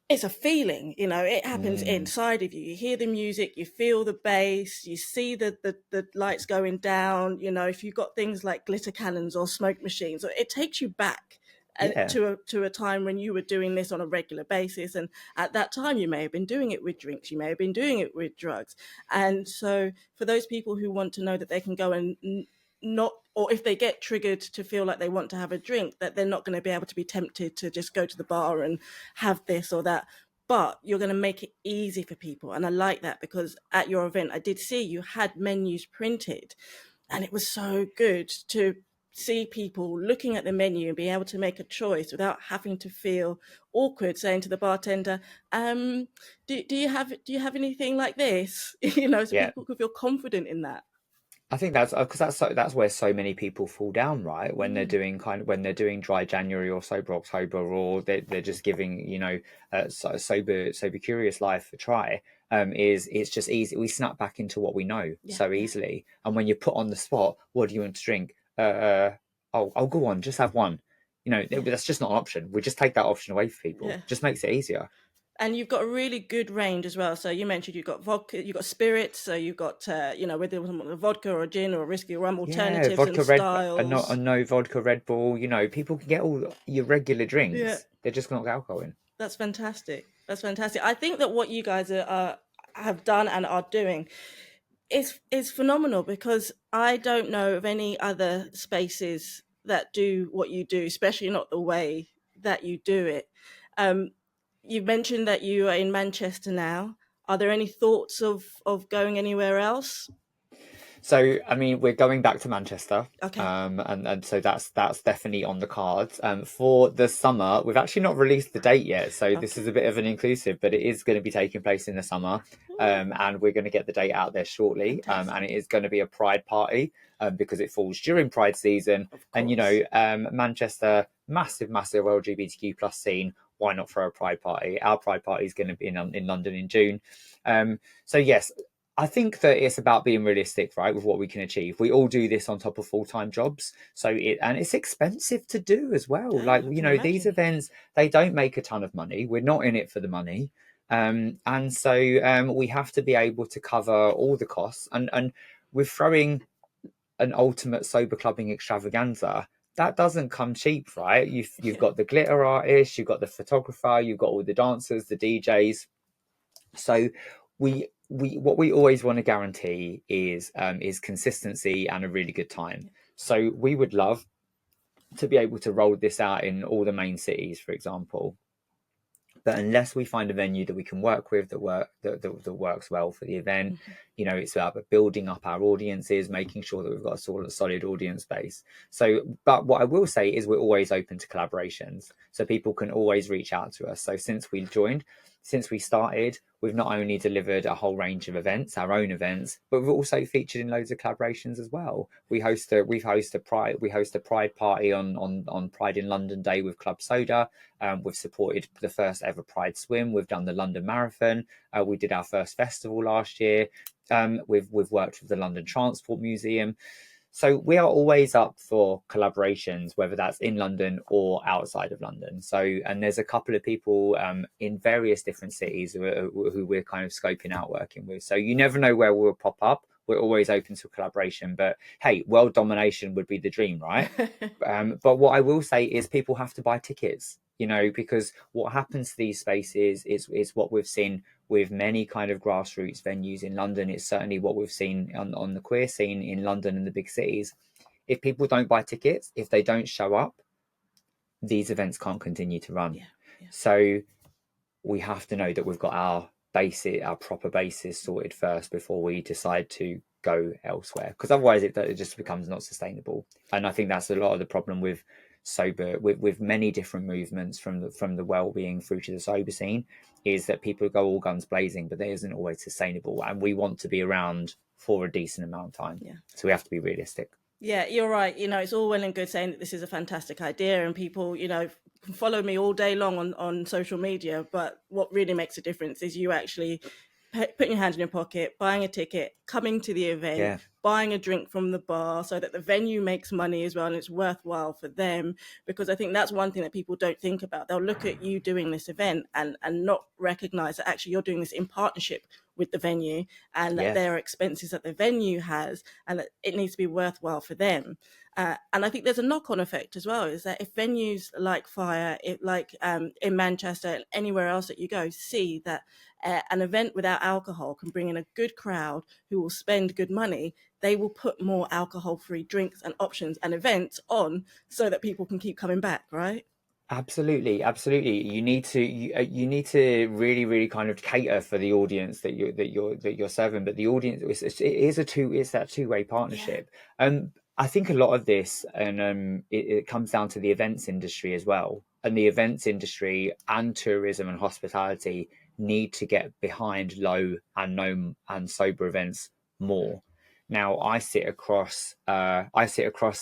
S1: it's a feeling, it happens
S2: Mm,
S1: inside of you. You hear the music, you feel the bass, you see the lights going down. If you've got things like glitter cannons or smoke machines, it takes you back
S2: yeah.
S1: to a time when you were doing this on a regular basis. And at that time, you may have been doing it with drinks, you may have been doing it with drugs. And so for those people who want to know that they can go and not, or if they get triggered to feel like they want to have a drink, that they're not going to be able to be tempted to just go to the bar and have this or that, but you're going to make it easy for people. And I like that, because at your event I did see you had menus printed, and it was so good to see people looking at the menu and being able to make a choice without having to feel awkward saying to the bartender, do you have anything like this? So
S2: Yeah.
S1: people could feel confident in that.
S2: I think that's because that's where so many people fall down, right? When they're
S1: Mm,
S2: doing when they're doing dry January or sober October, or they're just giving sober curious life a try. Is it's just easy. We snap back into what we know
S1: yeah,
S2: so
S1: yeah,
S2: easily. And when you're put on the spot, what do you want to drink? I'll go on, just have one.
S1: yeah,
S2: That's just not an option. We just take that option away for people.
S1: yeah.
S2: Just makes it easier.
S1: And you've got a really good range as well. So you mentioned you've got vodka, you've got spirits, so you've got whether it was a vodka or a gin or a whiskey or rum,
S2: Yeah,
S1: alternatives and
S2: vodka red, a
S1: styles.
S2: no vodka Red Bull. People can get all your regular
S1: Yeah,
S2: drinks. They're just not alcohol in.
S1: that's fantastic. That's fantastic. I think that what you guys have done and are doing is phenomenal, because I don't know of any other spaces that do what you do, especially not the way that you do it. Um, you mentioned that you are in Manchester now. Are there any thoughts of going anywhere else?
S2: So, I mean, we're going back to Manchester,
S1: Okay.
S2: and so that's definitely on the cards. For the summer, we've actually not released the date yet, so this is
S1: Okay.
S2: a bit of an inclusive, but it is going to be taking place in the summer,
S1: Ooh,
S2: and we're going to get the date out there shortly, and
S1: fantastic.
S2: it is going to be a Pride party, because it falls during Pride season,
S1: Of
S2: and
S1: course.
S2: Manchester, massive LGBTQ plus scene. Why not throw a Pride party? Our Pride party is going to be in London in June. So yes, I think that it's about being realistic, right, with what we can achieve. We all do this on top of full-time jobs, and it's expensive to do as well.
S1: Yeah,
S2: Like,
S1: I can
S2: these
S1: imagine.
S2: events, they don't make a ton of money. We're not in it for the money. And so we have to be able to cover all the costs. And with throwing an ultimate sober clubbing extravaganza, that doesn't come cheap, right? You've
S1: Yeah,
S2: got the glitter artist, you've got the photographer, you've got all the dancers, the DJs. So we what we always want to guarantee is consistency and a really good time. So we would love to be able to roll this out in all the main cities, for example. But unless we find a venue that we can work with that works well for the event,
S1: Mhm.
S2: it's about building up our audiences, making sure that we've got a solid audience base. So, but what I will say is we're always open to collaborations, so people can always reach out to us. So since we started, we've not only delivered a whole range of events, our own events, but we've also featured in loads of collaborations as well. We host a Pride party on Pride in London Day with Club Soda. We've supported the first ever Pride swim. We've done the London Marathon. We did our first festival last year. We've worked with the London Transport Museum. So we are always up for collaborations, whether that's in London or outside of London. So, and there's a couple of people in various different cities who we're kind of scoping out working with. So you never know where we'll pop up. We're always open to collaboration. But hey, world domination would be the dream, right? But what I will say is people have to buy tickets, because what happens to these spaces is what we've seen with many kind of grassroots venues in London. It's certainly what we've seen on the queer scene in London and the big cities. If people don't buy tickets, if they don't show up, these events can't continue to run.
S1: Yeah, yeah.
S2: So we have to know that we've got our proper basis sorted first before we decide to go elsewhere, because otherwise it just becomes not sustainable. And I think that's a lot of the problem with sober, with many different movements from the well-being through to the sober scene, is that people go all guns blazing, but that isn't always sustainable, and we want to be around for a decent amount of time.
S1: Yeah.
S2: So we have to be realistic.
S1: Yeah, you're right. It's all well and good saying that this is a fantastic idea, and people, can follow me all day long on social media. But what really makes a difference is you actually putting your hand in your pocket, buying a ticket, coming to the event,
S2: Yeah,
S1: buying a drink from the bar, so that the venue makes money as well and it's worthwhile for them. Because I think that's one thing that people don't think about. They'll look at you doing this event and not recognize that actually you're doing this in partnership with the venue, and that
S2: yeah,
S1: there are expenses that the venue has, and that it needs to be worthwhile for them. And I think there's a knock-on effect as well, is that if venues like Fire, in Manchester and anywhere else that you go, see that an event without alcohol can bring in a good crowd who will spend good money, they will put more alcohol-free drinks and options and events on, so that people can keep coming back, right?
S2: absolutely, absolutely. You need to really, really kind of cater for the audience that you're serving. But the audience, it's that two-way
S1: Yeah.
S2: partnership. I think a lot of this, and it comes down to the events industry as well. And the events industry and tourism and hospitality need to get behind low and no and sober events more. Now, I sit across the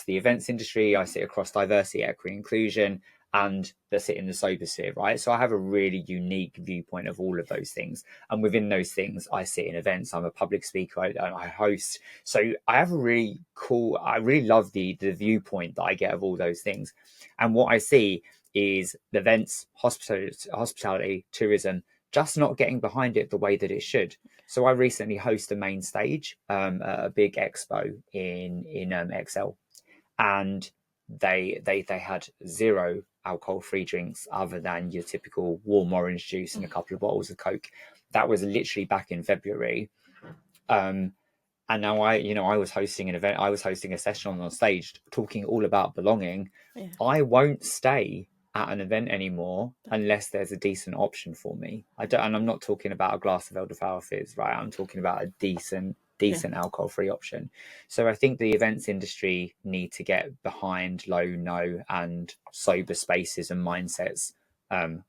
S2: events industry. I sit across diversity, equity, inclusion, and that sit in the sober sphere, right? So I have a really unique viewpoint of all of those things. And within those things, I sit in events. I'm a public speaker. I host. So I have I really love the viewpoint that I get of all those things. And what I see is the events, hospitality, tourism, just not getting behind it the way that it should. So I recently hosted a main stage, a big expo in XL, and they had zero alcohol-free drinks other than your typical warm orange juice and a couple of bottles of Coke. That was literally back in February. Um, and now I was hosting an event. I was hosting a session on stage talking all about belonging.
S1: Yeah.
S2: I won't stay at an event anymore unless there's a decent option for me. I don't, and I'm not talking about a glass of elderflower fizz, right? I'm talking about a
S1: Yeah.
S2: decent alcohol-free option. So I think the events industry need to get behind low, no, and sober spaces and mindsets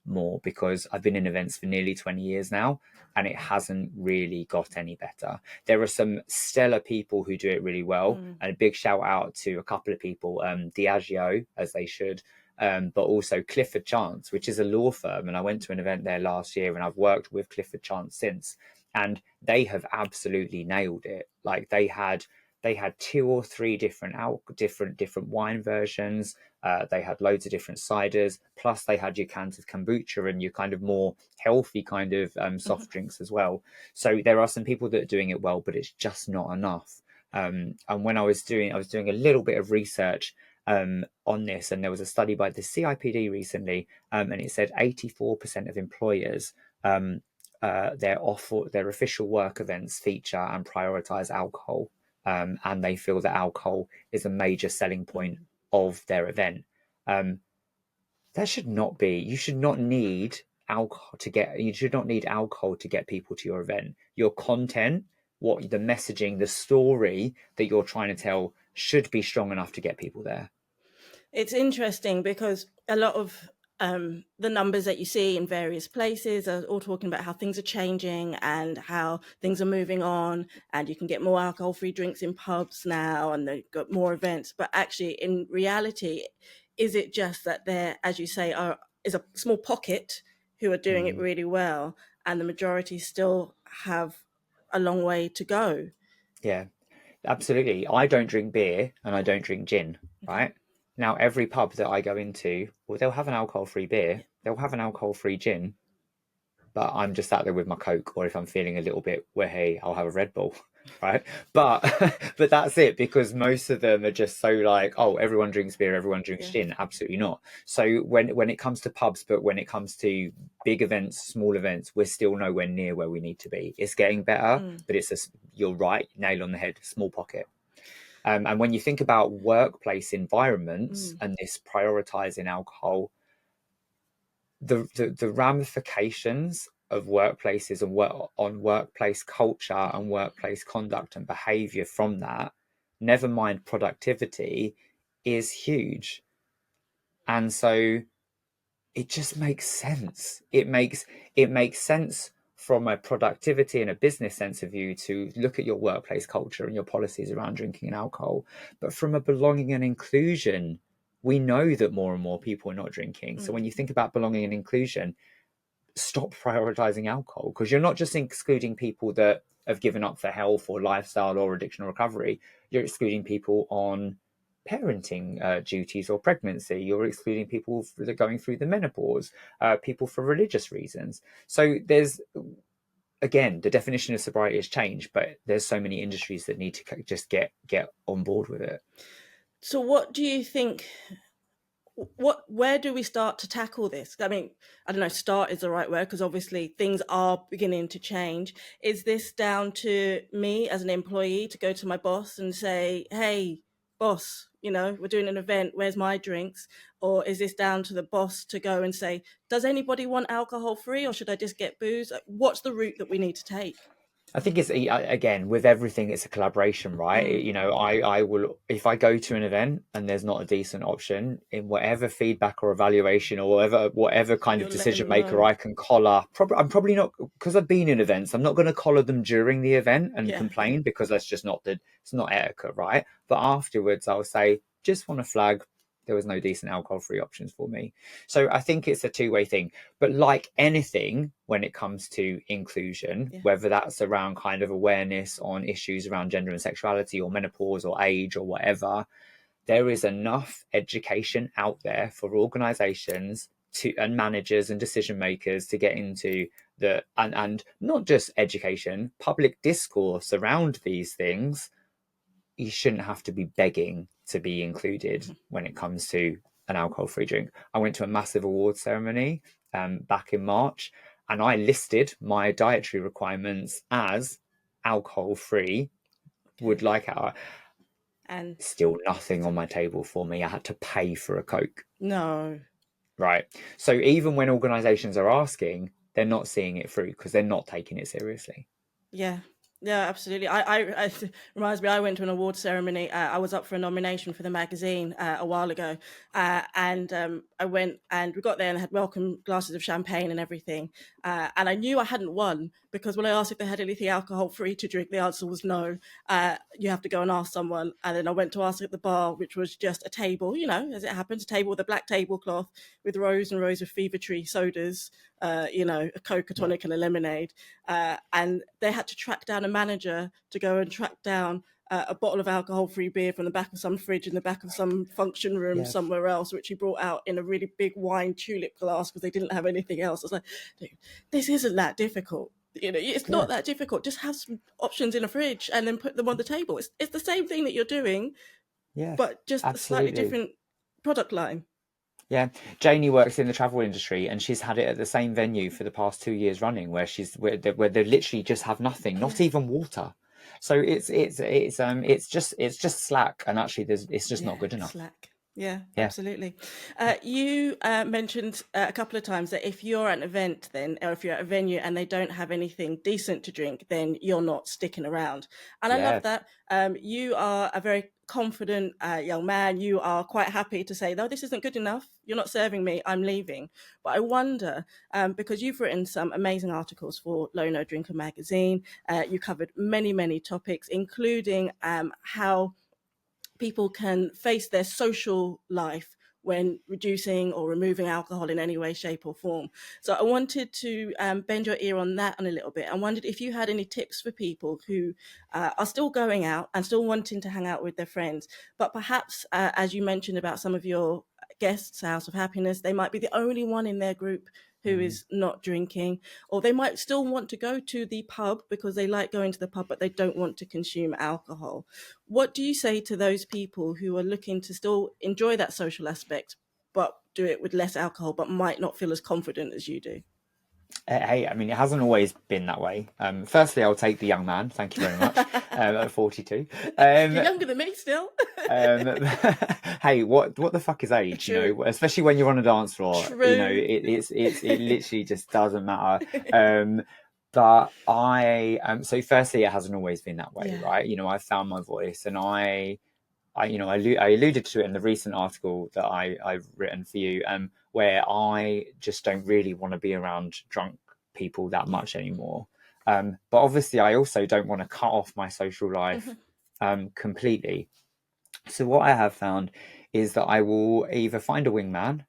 S2: more, because I've been in events for nearly 20 years now, and it hasn't really got any better. There are some stellar people who do it really well,
S1: Mm.
S2: and a big shout out to a couple of people, Diageo, as they should, but also Clifford Chance, which is a law firm. And I went to an event there last year, and I've worked with Clifford Chance since, and they have absolutely nailed it. Like they had two or three different wine versions. They had loads of different ciders. Plus, they had your cans of kombucha and your kind of more healthy kind of
S1: Mm-hmm.
S2: soft drinks as well. So there are some people that are doing it well, but it's just not enough. And when I was doing a little bit of research on this, and there was a study by the CIPD recently, and it said 84% of employers their official work events feature and prioritize alcohol. and they feel that alcohol is a major selling point of their event. That should not be. You should not need alcohol to get. You should not need alcohol to get people to your event. Your content, what the messaging, the story that you're trying to tell should be strong enough to get people there.
S1: It's interesting because a lot of the numbers that you see in various places are all talking about how things are changing and how things are moving on, and you can get more alcohol-free drinks in pubs now, and they've got more events. But actually, in reality, is it just that there, as you say, is a small pocket who are doing it really well, and the majority still have a long way to go?
S2: Yeah, absolutely. I don't drink beer and I don't drink gin, right? Now, every pub that I go into, well, they'll have an alcohol-free beer, they'll have an alcohol-free gin, but I'm just sat there with my Coke, or if I'm feeling a little bit hey, I'll have a Red Bull, right? But but that's it, because most of them are just so like, oh, everyone drinks beer, everyone drinks gin. Absolutely not. So when it comes to pubs, but when it comes to big events, small events, we're still nowhere near where we need to be. It's getting better, but you're right, nail on the head, small pocket. And when you think about workplace environments and this prioritizing alcohol, the ramifications of workplaces and on workplace culture and workplace conduct and behavior from that, never mind productivity, is huge. And so it just makes sense. It makes sense from a productivity and a business sense of view to look at your workplace culture and your policies around drinking and alcohol. But from a belonging and inclusion, we know that more and more people are not drinking. So when you think about belonging and inclusion, stop prioritizing alcohol, because you're not just excluding people that have given up for health or lifestyle or addiction or recovery. You're excluding people on parenting duties or pregnancy. You're excluding people that are going through the menopause, people for religious reasons. So there's, again, the definition of sobriety has changed, but there's so many industries that need to just get on board with it.
S1: So what do you think, where do we start to tackle this? I mean, I don't know, start is the right word, because obviously things are beginning to change. Is this down to me as an employee to go to my boss and say, hey, boss, we're doing an event, where's my drinks? Or is this down to the boss to go and say, does anybody want alcohol free, or should I just get booze? What's the route that we need to take?
S2: I think it's, again, with everything, it's a collaboration, right? I will, if I go to an event and there's not a decent option, in whatever feedback or evaluation or whatever kind of
S1: You're letting
S2: decision
S1: them
S2: maker
S1: know.
S2: I can collar. I'm probably not, because I've been in events, I'm not going to collar them during the event and complain, because that's just it's not etiquette, right? But afterwards, I'll say, just want to flag, there was no decent alcohol-free options for me. So I think it's a two-way thing. But like anything, when it comes to inclusion, whether that's around kind of awareness on issues around gender and sexuality or menopause or age or whatever, there is enough education out there for organizations and managers and decision makers to get into and not just education, public discourse around these things. You shouldn't have to be begging to be included when it comes to an alcohol-free drink. I went to a massive awards ceremony back in March, and I listed my dietary requirements as alcohol-free. Would like it.
S1: And
S2: Still nothing on my table for me. I had to pay for a Coke.
S1: no.
S2: Right. So even when organizations are asking, they're not seeing it through because they're not taking it seriously.
S1: Yeah, yeah, absolutely. I reminds me, I went to an award ceremony. I was up for a nomination for the magazine a while ago, and I went, and we got there and had welcome glasses of champagne and everything. And I knew I hadn't won, because when I asked if they had anything alcohol free to drink, the answer was no. You have to go and ask someone. And then I went to ask at the bar, which was just a table, as it happens, a table with a black tablecloth with rows and rows of Fever Tree sodas, a Coke, a tonic, and a lemonade. And they had to track down a manager to go and track down a bottle of alcohol-free beer from the back of some fridge in the back of some function room somewhere else, which he brought out in a really big wine tulip glass because they didn't have anything else. I was like, dude, this isn't that difficult. It's not that difficult. Just have some options in a fridge and then put them on the table. It's the same thing that you're doing, but just a slightly different product line.
S2: Yeah, Janie works in the travel industry, and she's had it at the same venue for the past 2 years running, where they literally just have nothing, not even water. So it's just slack, and actually it's just not
S1: Yeah,
S2: good enough.
S1: slack. Yeah,
S2: Yeah.
S1: absolutely. You mentioned a couple of times that if you're at an event, then, or if you're at a venue and they don't have anything decent to drink, then you're not sticking around. And I love
S2: Yeah.
S1: that. You are a very confident young man. You are quite happy to say, no, this isn't good enough. You're not serving me. I'm leaving. But I wonder, because you've written some amazing articles for Low No Drinker magazine, you covered many, many topics, including how people can face their social life when reducing or removing alcohol in any way, shape, or form. So I wanted to bend your ear on that a little bit. I wondered if you had any tips for people who are still going out and still wanting to hang out with their friends, but perhaps, as you mentioned about some of your guests, House of Happiness, they might be the only one in their group who is not drinking, or they might still want to go to the pub because they like going to the pub, but they don't want to consume alcohol. What do you say to those people who are looking to still enjoy that social aspect, but do it with less alcohol, but might not feel as confident as you do?
S2: Hey, I mean, it hasn't always been that way. Firstly, I'll take the young man. Thank you very much. At 42.
S1: You're younger than me still.
S2: Um, hey, what the fuck is age? You
S1: True.
S2: know, especially when you're on a dance floor. You know,
S1: True.
S2: it literally just doesn't matter. But so firstly, it hasn't always been that way,
S1: Yeah.
S2: right? You know, I found my voice, and I alluded to it in the recent article that I've written for you, where I just don't really want to be around drunk people that
S1: Yeah.
S2: much anymore. But obviously, I also don't want to cut off my social life
S1: Hmm.
S2: completely. So what I have found is that I will either find a wingman.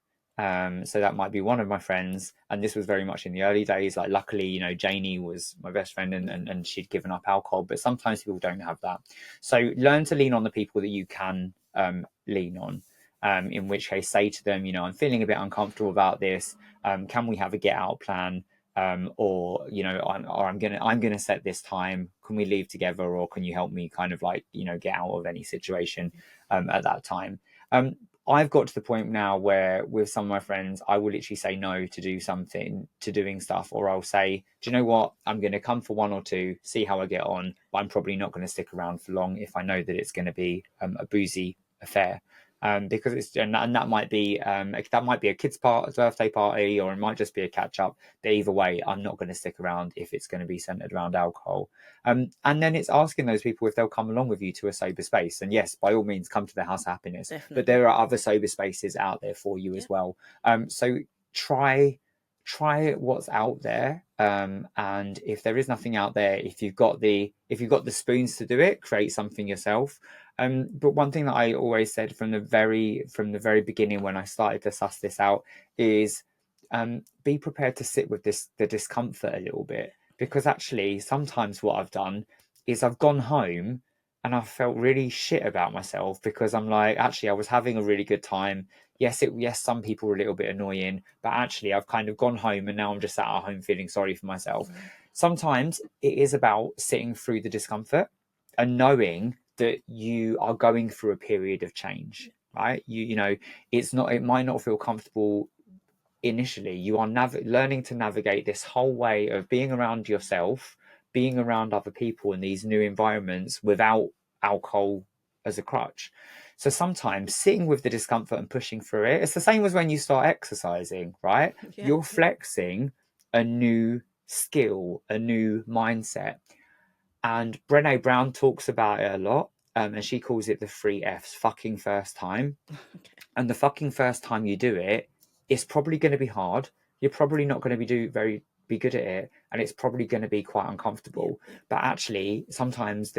S2: So that might be one of my friends, and this was very much in the early days. Like, luckily, you know, Janie was my best friend, and,
S1: Yeah.
S2: and she'd given up alcohol. But sometimes people don't have that. So learn to lean on the people that you can lean on. In which case, say to them, you know, I'm feeling a bit uncomfortable about this. Can we have a get out plan? Or you know, I'm gonna set this time. Can we leave together, or can you help me kind of like, you know, get out of any situation at that time? I've got to the point now where with some of my friends, I will literally say no to doing stuff, or I'll say, do you know what? I'm going to come for one or two, see how I get on, but I'm probably not going to stick around for long if I know that it's going to be a boozy affair. Because that might be a kid's birthday party, or it might just be a catch up. But either way, I'm not going to stick around if it's going to be centered around alcohol. And then it's asking those people if they'll come along with you to a sober space. And yes, by all means, come to the House of Happiness. But
S1: Definitely.
S2: there are other sober spaces out there for you
S1: Yeah.
S2: as well. So try what's out there. And if there is nothing out there, if you've got the spoons to do it, create something yourself. But one thing that I always said from the very beginning when I started to suss this out is, be prepared to sit with the discomfort a little bit, because actually sometimes what I've done is I've gone home and I felt really shit about myself, because I'm like, actually I was having a really good time. Yes, some people were a little bit annoying, but actually I've kind of gone home and now I'm just sat at home feeling sorry for myself.
S1: Yeah.
S2: Sometimes it is about sitting through the discomfort and knowing that you are going through a period of change, right? You know, it might not feel comfortable initially. You are learning to navigate this whole way of being around yourself, being around other people in these new environments without alcohol as a crutch. So sometimes sitting with the discomfort and pushing through it, it's the same as when you start exercising, right?
S1: Yeah.
S2: You're flexing a new skill, a new mindset. And Brené Brown talks about it a lot. And she calls it the three F's: fucking first time.
S1: Okay.
S2: And the fucking first time you do it, it's probably going to be hard. You're probably not going to be good at it, and it's probably going to be quite
S1: Yeah.
S2: uncomfortable.
S1: Yeah.
S2: But actually, sometimes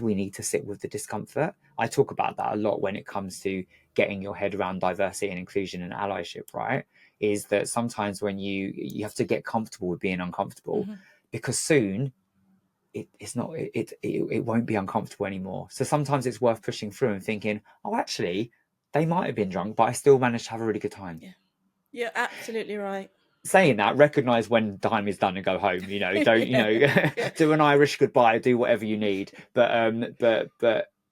S2: we need to sit with the discomfort. I talk about that a lot when it comes to getting your head around diversity and inclusion and allyship. Right? Is that sometimes when you have to get comfortable with being uncomfortable,
S1: Hmm.
S2: because soon it's not it won't be uncomfortable anymore. So sometimes it's worth pushing through and thinking, oh, actually, they might have been drunk, but I still managed to have a really good time.
S1: Yeah. You're absolutely right.
S2: Saying that, recognize when time is done and go home. You know, don't
S1: Yeah.
S2: do an Irish goodbye, do whatever you need, but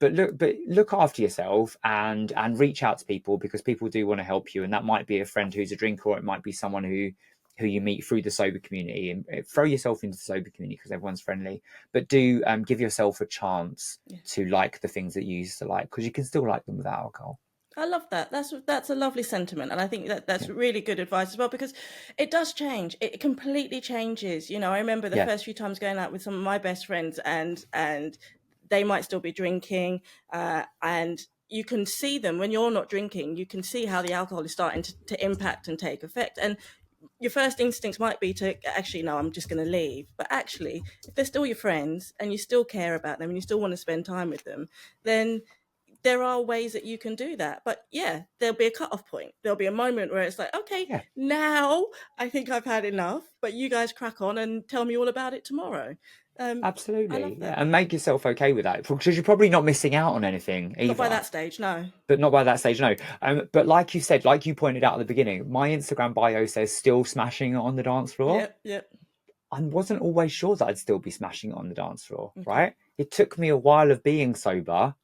S2: look after yourself and reach out to people, because people do want to help you, and that might be a friend who's a drinker, or it might be someone who who you meet through the sober community, and throw yourself into the sober community because everyone's friendly, but do give yourself a chance to like the things that you used to like, because you can still like them without alcohol.
S1: I love that. That's a lovely sentiment, and I think that's really good advice as well, because it does change. It completely changes. You know, I remember the first few times going out with some of my best friends, and they might still be drinking, and you can see them when you're not drinking. You can see how the alcohol is starting to impact and take effect, and your first instincts might be to actually, no, I'm just going to leave. But actually, if they're still your friends and you still care about them and you still want to spend time with them, then there are ways that you can do that. But yeah, there'll be a cutoff point. There'll be a moment where it's like, okay, now I think I've had enough, but you guys crack on and tell me all about it tomorrow.
S2: Absolutely, and make yourself okay with that, because you're probably not missing out on anything either.
S1: Not by that stage, no.
S2: But not by that stage, no. But like you said, like you pointed out at the beginning, my Instagram bio says still smashing it on the dance floor.
S1: Yep.
S2: I wasn't always sure that I'd still be smashing it on the dance floor, right? It took me a while of being sober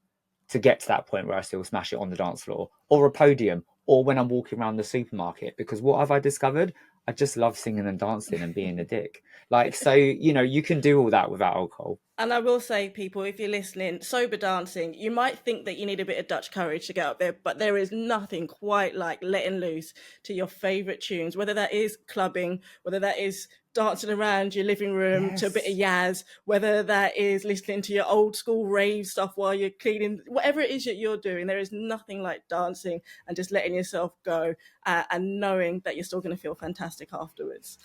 S2: to get to that point where I still smash it on the dance floor, or a podium, or when I'm walking around the supermarket. Because what have I discovered? I just love singing and dancing and being a dick. Like, so, you know, you can do all that without alcohol.
S1: And I will say, people, if you're listening, sober dancing, you might think that you need a bit of Dutch courage to get up there, but there is nothing quite like letting loose to your favourite tunes, whether that is clubbing, whether that is dancing around your living room to a bit of Yaz, whether that is listening to your old school rave stuff while you're cleaning, whatever it is that you're doing, there is nothing like dancing and just letting yourself go and knowing that you're still going to feel fantastic afterwards.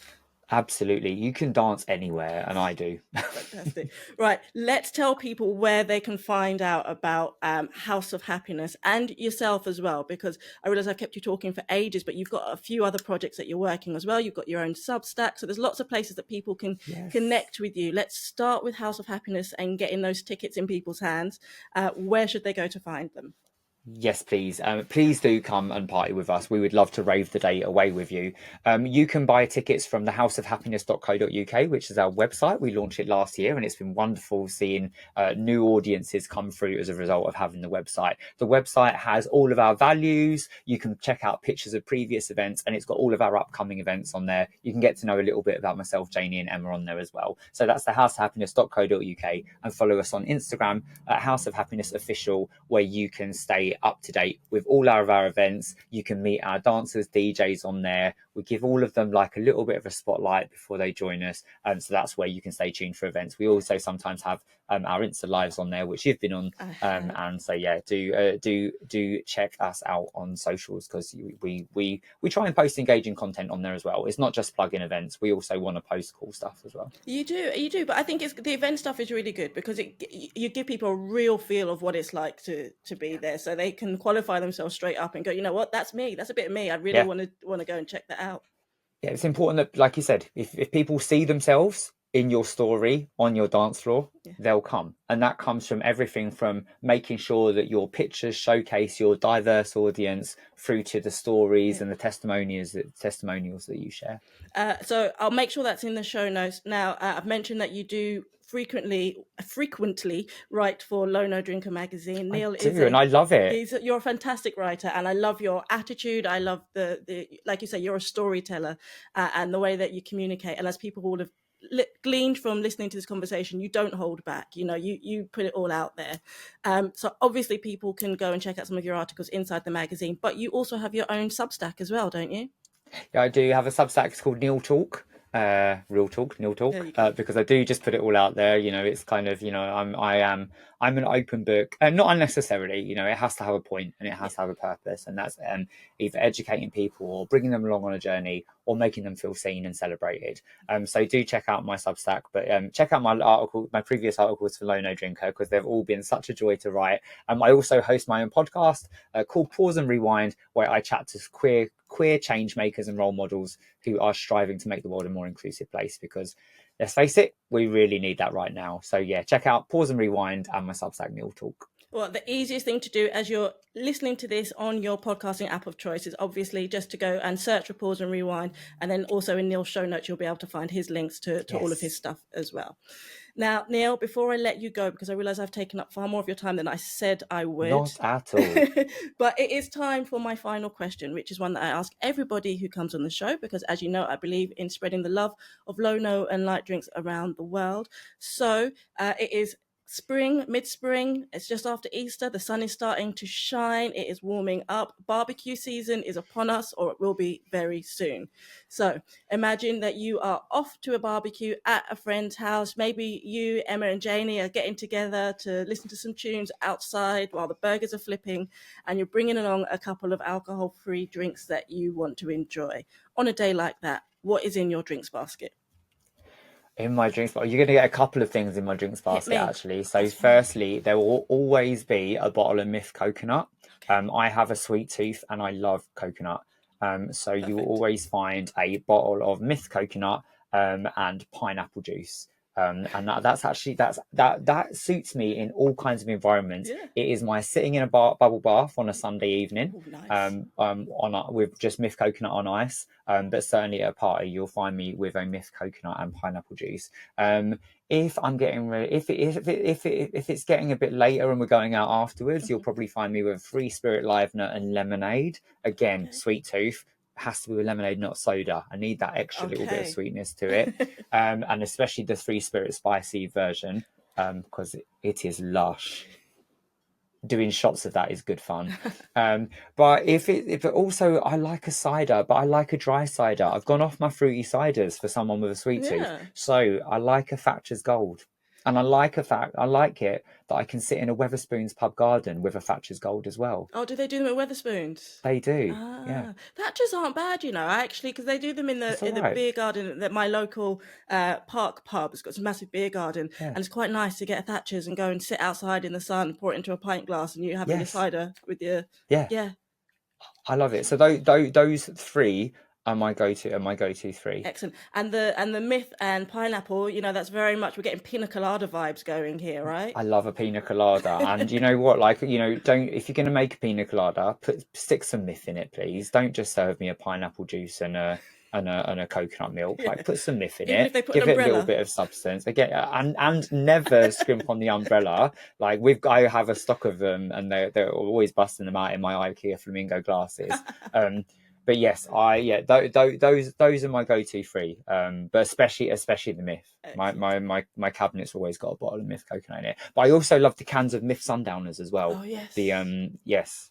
S2: Absolutely. You can dance anywhere, and I do.
S1: Fantastic. Right. Let's tell people where they can find out about House of Happiness and yourself as well, because I realize I've kept you talking for ages, but you've got a few other projects that you're working as well. You've got your own Substack. So there's lots of places that people can connect with you. Let's start with House of Happiness and getting those tickets in people's hands. Where should they go to find them?
S2: Yes, please. Please do come and party with us. We would love to rave the day away with you. You can buy tickets from thehouseofhappiness.co.uk, which is our website. We launched it last year, and it's been wonderful seeing new audiences come through as a result of having the website. The website has all of our values. You can check out pictures of previous events, and it's got all of our upcoming events on there. You can get to know a little bit about myself, Janie, and Emma on there as well. So that's thehouseofhappiness.co.uk, and follow us on Instagram at House of Happiness Official, where you can stay up to date with all of our events. You can meet our dancers, DJs on there. We give all of them like a little bit of a spotlight before they join us, so that's where you can stay tuned for events. We also sometimes have our Insta lives on there, which you've been on, and so yeah, do check us out on socials, because we try and post engaging content on there as well. It's not just plug-in events, we also want to post cool stuff as well.
S1: You do, but I think the event stuff is really good, because you give people a real feel of what it's like to be there, so they can qualify themselves straight up and go, you know what, that's me, that's a bit of me, I really want to go and check that out.
S2: Yeah, it's important that, like you said, if people see themselves in your story on your dance floor, they'll come. And that comes from everything from making sure that your pictures showcase your diverse audience, through to the stories and the testimonials that you share.
S1: So I'll make sure that's in the show notes. Now, I've mentioned that you do frequently write for Low No Drinker magazine. Neil
S2: and I love it.
S1: You're a fantastic writer, and I love your attitude. I love the like you say, you're a storyteller, and the way that you communicate. And as people will have gleaned from listening to this conversation, you don't hold back. You know, you put it all out there. So obviously people can go and check out some of your articles inside the magazine, but you also have your own Substack as well, don't you?
S2: Yeah, I do have a Substack. It's called Neil Talk. Real talk, Neil Talk, because I do just put it all out there. You know, it's kind of, you know, I'm an open book, and not unnecessarily. You know, it has to have a point and it has to have a purpose, and that's either educating people or bringing them along on a journey or making them feel seen and celebrated. So do check out my Substack, but check out my previous articles for Low No Drinker, because they've all been such a joy to write. I also host my own podcast called Pause and Rewind, where I chat to queer change makers and role models who are striving to make the world a more inclusive place, because let's face it, we really need that right now. So yeah, check out Pause and Rewind and my Substack, Neil Talk.
S1: Well, the easiest thing to do as you're listening to this on your podcasting app of choice is obviously just to go and search for Pause and Rewind. And then also in Neil's show notes, you'll be able to find his links to all of his stuff as well. Now, Neil, before I let you go, because I realize I've taken up far more of your time than I said I would.
S2: Not at all.
S1: But it is time for my final question, which is one that I ask everybody who comes on the show, because as you know, I believe in spreading the love of low, no and light drinks around the world. So it is spring, mid-spring. It's just after Easter. The sun is starting to shine. It is warming up. Barbecue season is upon us, or it will be very soon. So imagine that you are off to a barbecue at a friend's house. Maybe you, Emma and Janie, are getting together to listen to some tunes outside while the burgers are flipping, and you're bringing along a couple of alcohol-free drinks that you want to enjoy. On a day like that, what is in your drinks basket?
S2: In my drinks basket, you're going to get a couple of things in my drinks basket, actually. So
S1: That's
S2: firstly, there will always be a bottle of Myth coconut.
S1: Okay.
S2: I have a sweet tooth and I love coconut. So you will
S1: Perfect.
S2: always find a bottle of Myth coconut and pineapple juice. And that suits me in all kinds of environments.
S1: Yeah.
S2: It is my sitting in a bubble bath on a Sunday evening,
S1: Ooh, nice.
S2: with just Myth coconut on ice. But certainly at a party, you'll find me with a Myth coconut and pineapple juice. If I'm getting ready, if it's getting a bit later and we're going out afterwards, you'll probably find me with Free Spirit Live Nut and lemonade. Again,
S1: Okay.
S2: sweet tooth. Has to be with lemonade, not soda. I need that extra little bit of
S1: Okay.
S2: sweetness to it, and especially the Free Spirit spicy version, because it is lush. Doing shots of that is good fun. But if also I like a cider, but I like a dry cider. I've gone off my fruity ciders for someone with a sweet tooth,
S1: Yeah.
S2: so I like a Thatcher's Gold. And I like it that I can sit in a Weatherspoons pub garden with a Thatcher's Gold as well.
S1: Oh, do they do them at Weatherspoons?
S2: They do, yeah.
S1: That just aren't bad, you know. Actually, because they do them in
S2: It's all
S1: the
S2: right.
S1: beer garden that my local park pub has got some massive beer garden,
S2: Yeah.
S1: and it's quite nice to get a Thatcher's and go and sit outside in the sun, pour it into a pint glass, and you having your
S2: Yes.
S1: cider with your
S2: Yeah. I love it. So those three are my go-to three.
S1: Excellent. And the Myth and pineapple, you know, that's very much, we're getting pina colada vibes going here, right?
S2: I love a pina colada, and you know what? Like, you know, don't if you're going to make a pina colada, stick some Myth in it, please. Don't just serve me a pineapple juice and a coconut milk. Like, put some Myth in
S1: Even
S2: it.
S1: if they put
S2: Give
S1: an
S2: it a little
S1: umbrella.
S2: bit of substance again, and never scrimp on the umbrella. Like I have a stock of them, and they're always busting them out in my IKEA flamingo glasses. But yes, those are my go-to three. But especially the Myth. My cabinet's always got a bottle of Myth coconut in it. But I also love the cans of Myth Sundowners as well.
S1: Oh yes.
S2: Yes.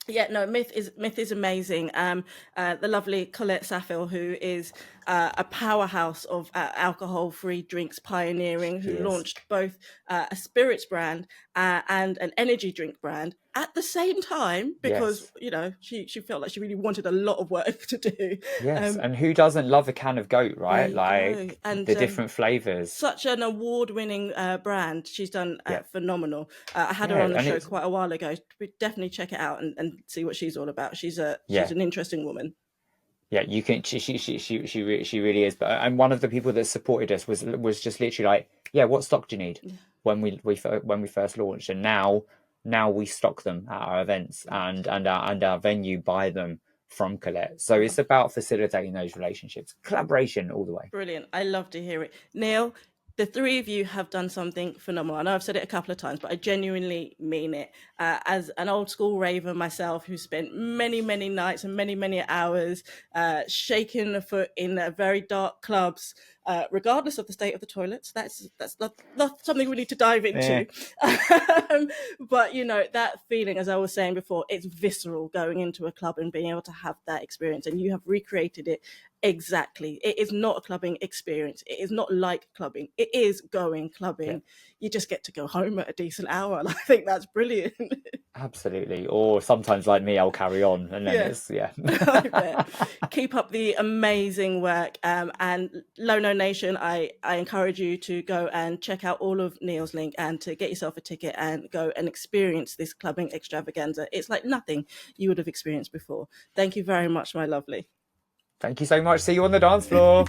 S1: Yeah, no, Myth is amazing. The lovely Colette Saffel, who is a powerhouse of alcohol-free drinks pioneering, who launched both a spirits brand and an energy drink brand at the same time, because you know she felt like she really wanted a lot of work to do.
S2: Yes, and who doesn't love a can of goat, right? Like
S1: and
S2: the different flavors.
S1: Such an award-winning brand. She's done phenomenal. I had her on the show quite a while ago. Definitely check it out and see what she's all about. She's an interesting woman.
S2: Yeah, you can. She really is. But and one of the people that supported us was just literally like, yeah, what stock do you need? When we first launched, and now we stock them at our events, and our venue buy them from Colette. So it's about facilitating those relationships, collaboration all the way.
S1: Brilliant. I love to hear it. Neil, the three of you have done something phenomenal. I know I've said it a couple of times, but I genuinely mean it. As an old school raver myself, who spent many, many nights and many, many hours shaking a foot in very dark clubs, regardless of the state of the toilets. That's not something we need to dive into. But you know, that feeling, as I was saying before, it's visceral going into a club and being able to have that experience, and you have recreated it exactly. It is not a clubbing experience. It is not like clubbing. It is going clubbing. You just get to go home at a decent hour, and I think that's brilliant.
S2: Absolutely. Or sometimes, like me, I'll carry on, and then
S1: I bet. Keep up the amazing work, and Lono Nation, I encourage you to go and check out all of Neil's link and to get yourself a ticket and go and experience this clubbing extravaganza. It's like nothing you would have experienced before. Thank you very much, my lovely.
S2: Thank you so much. See you on the dance floor.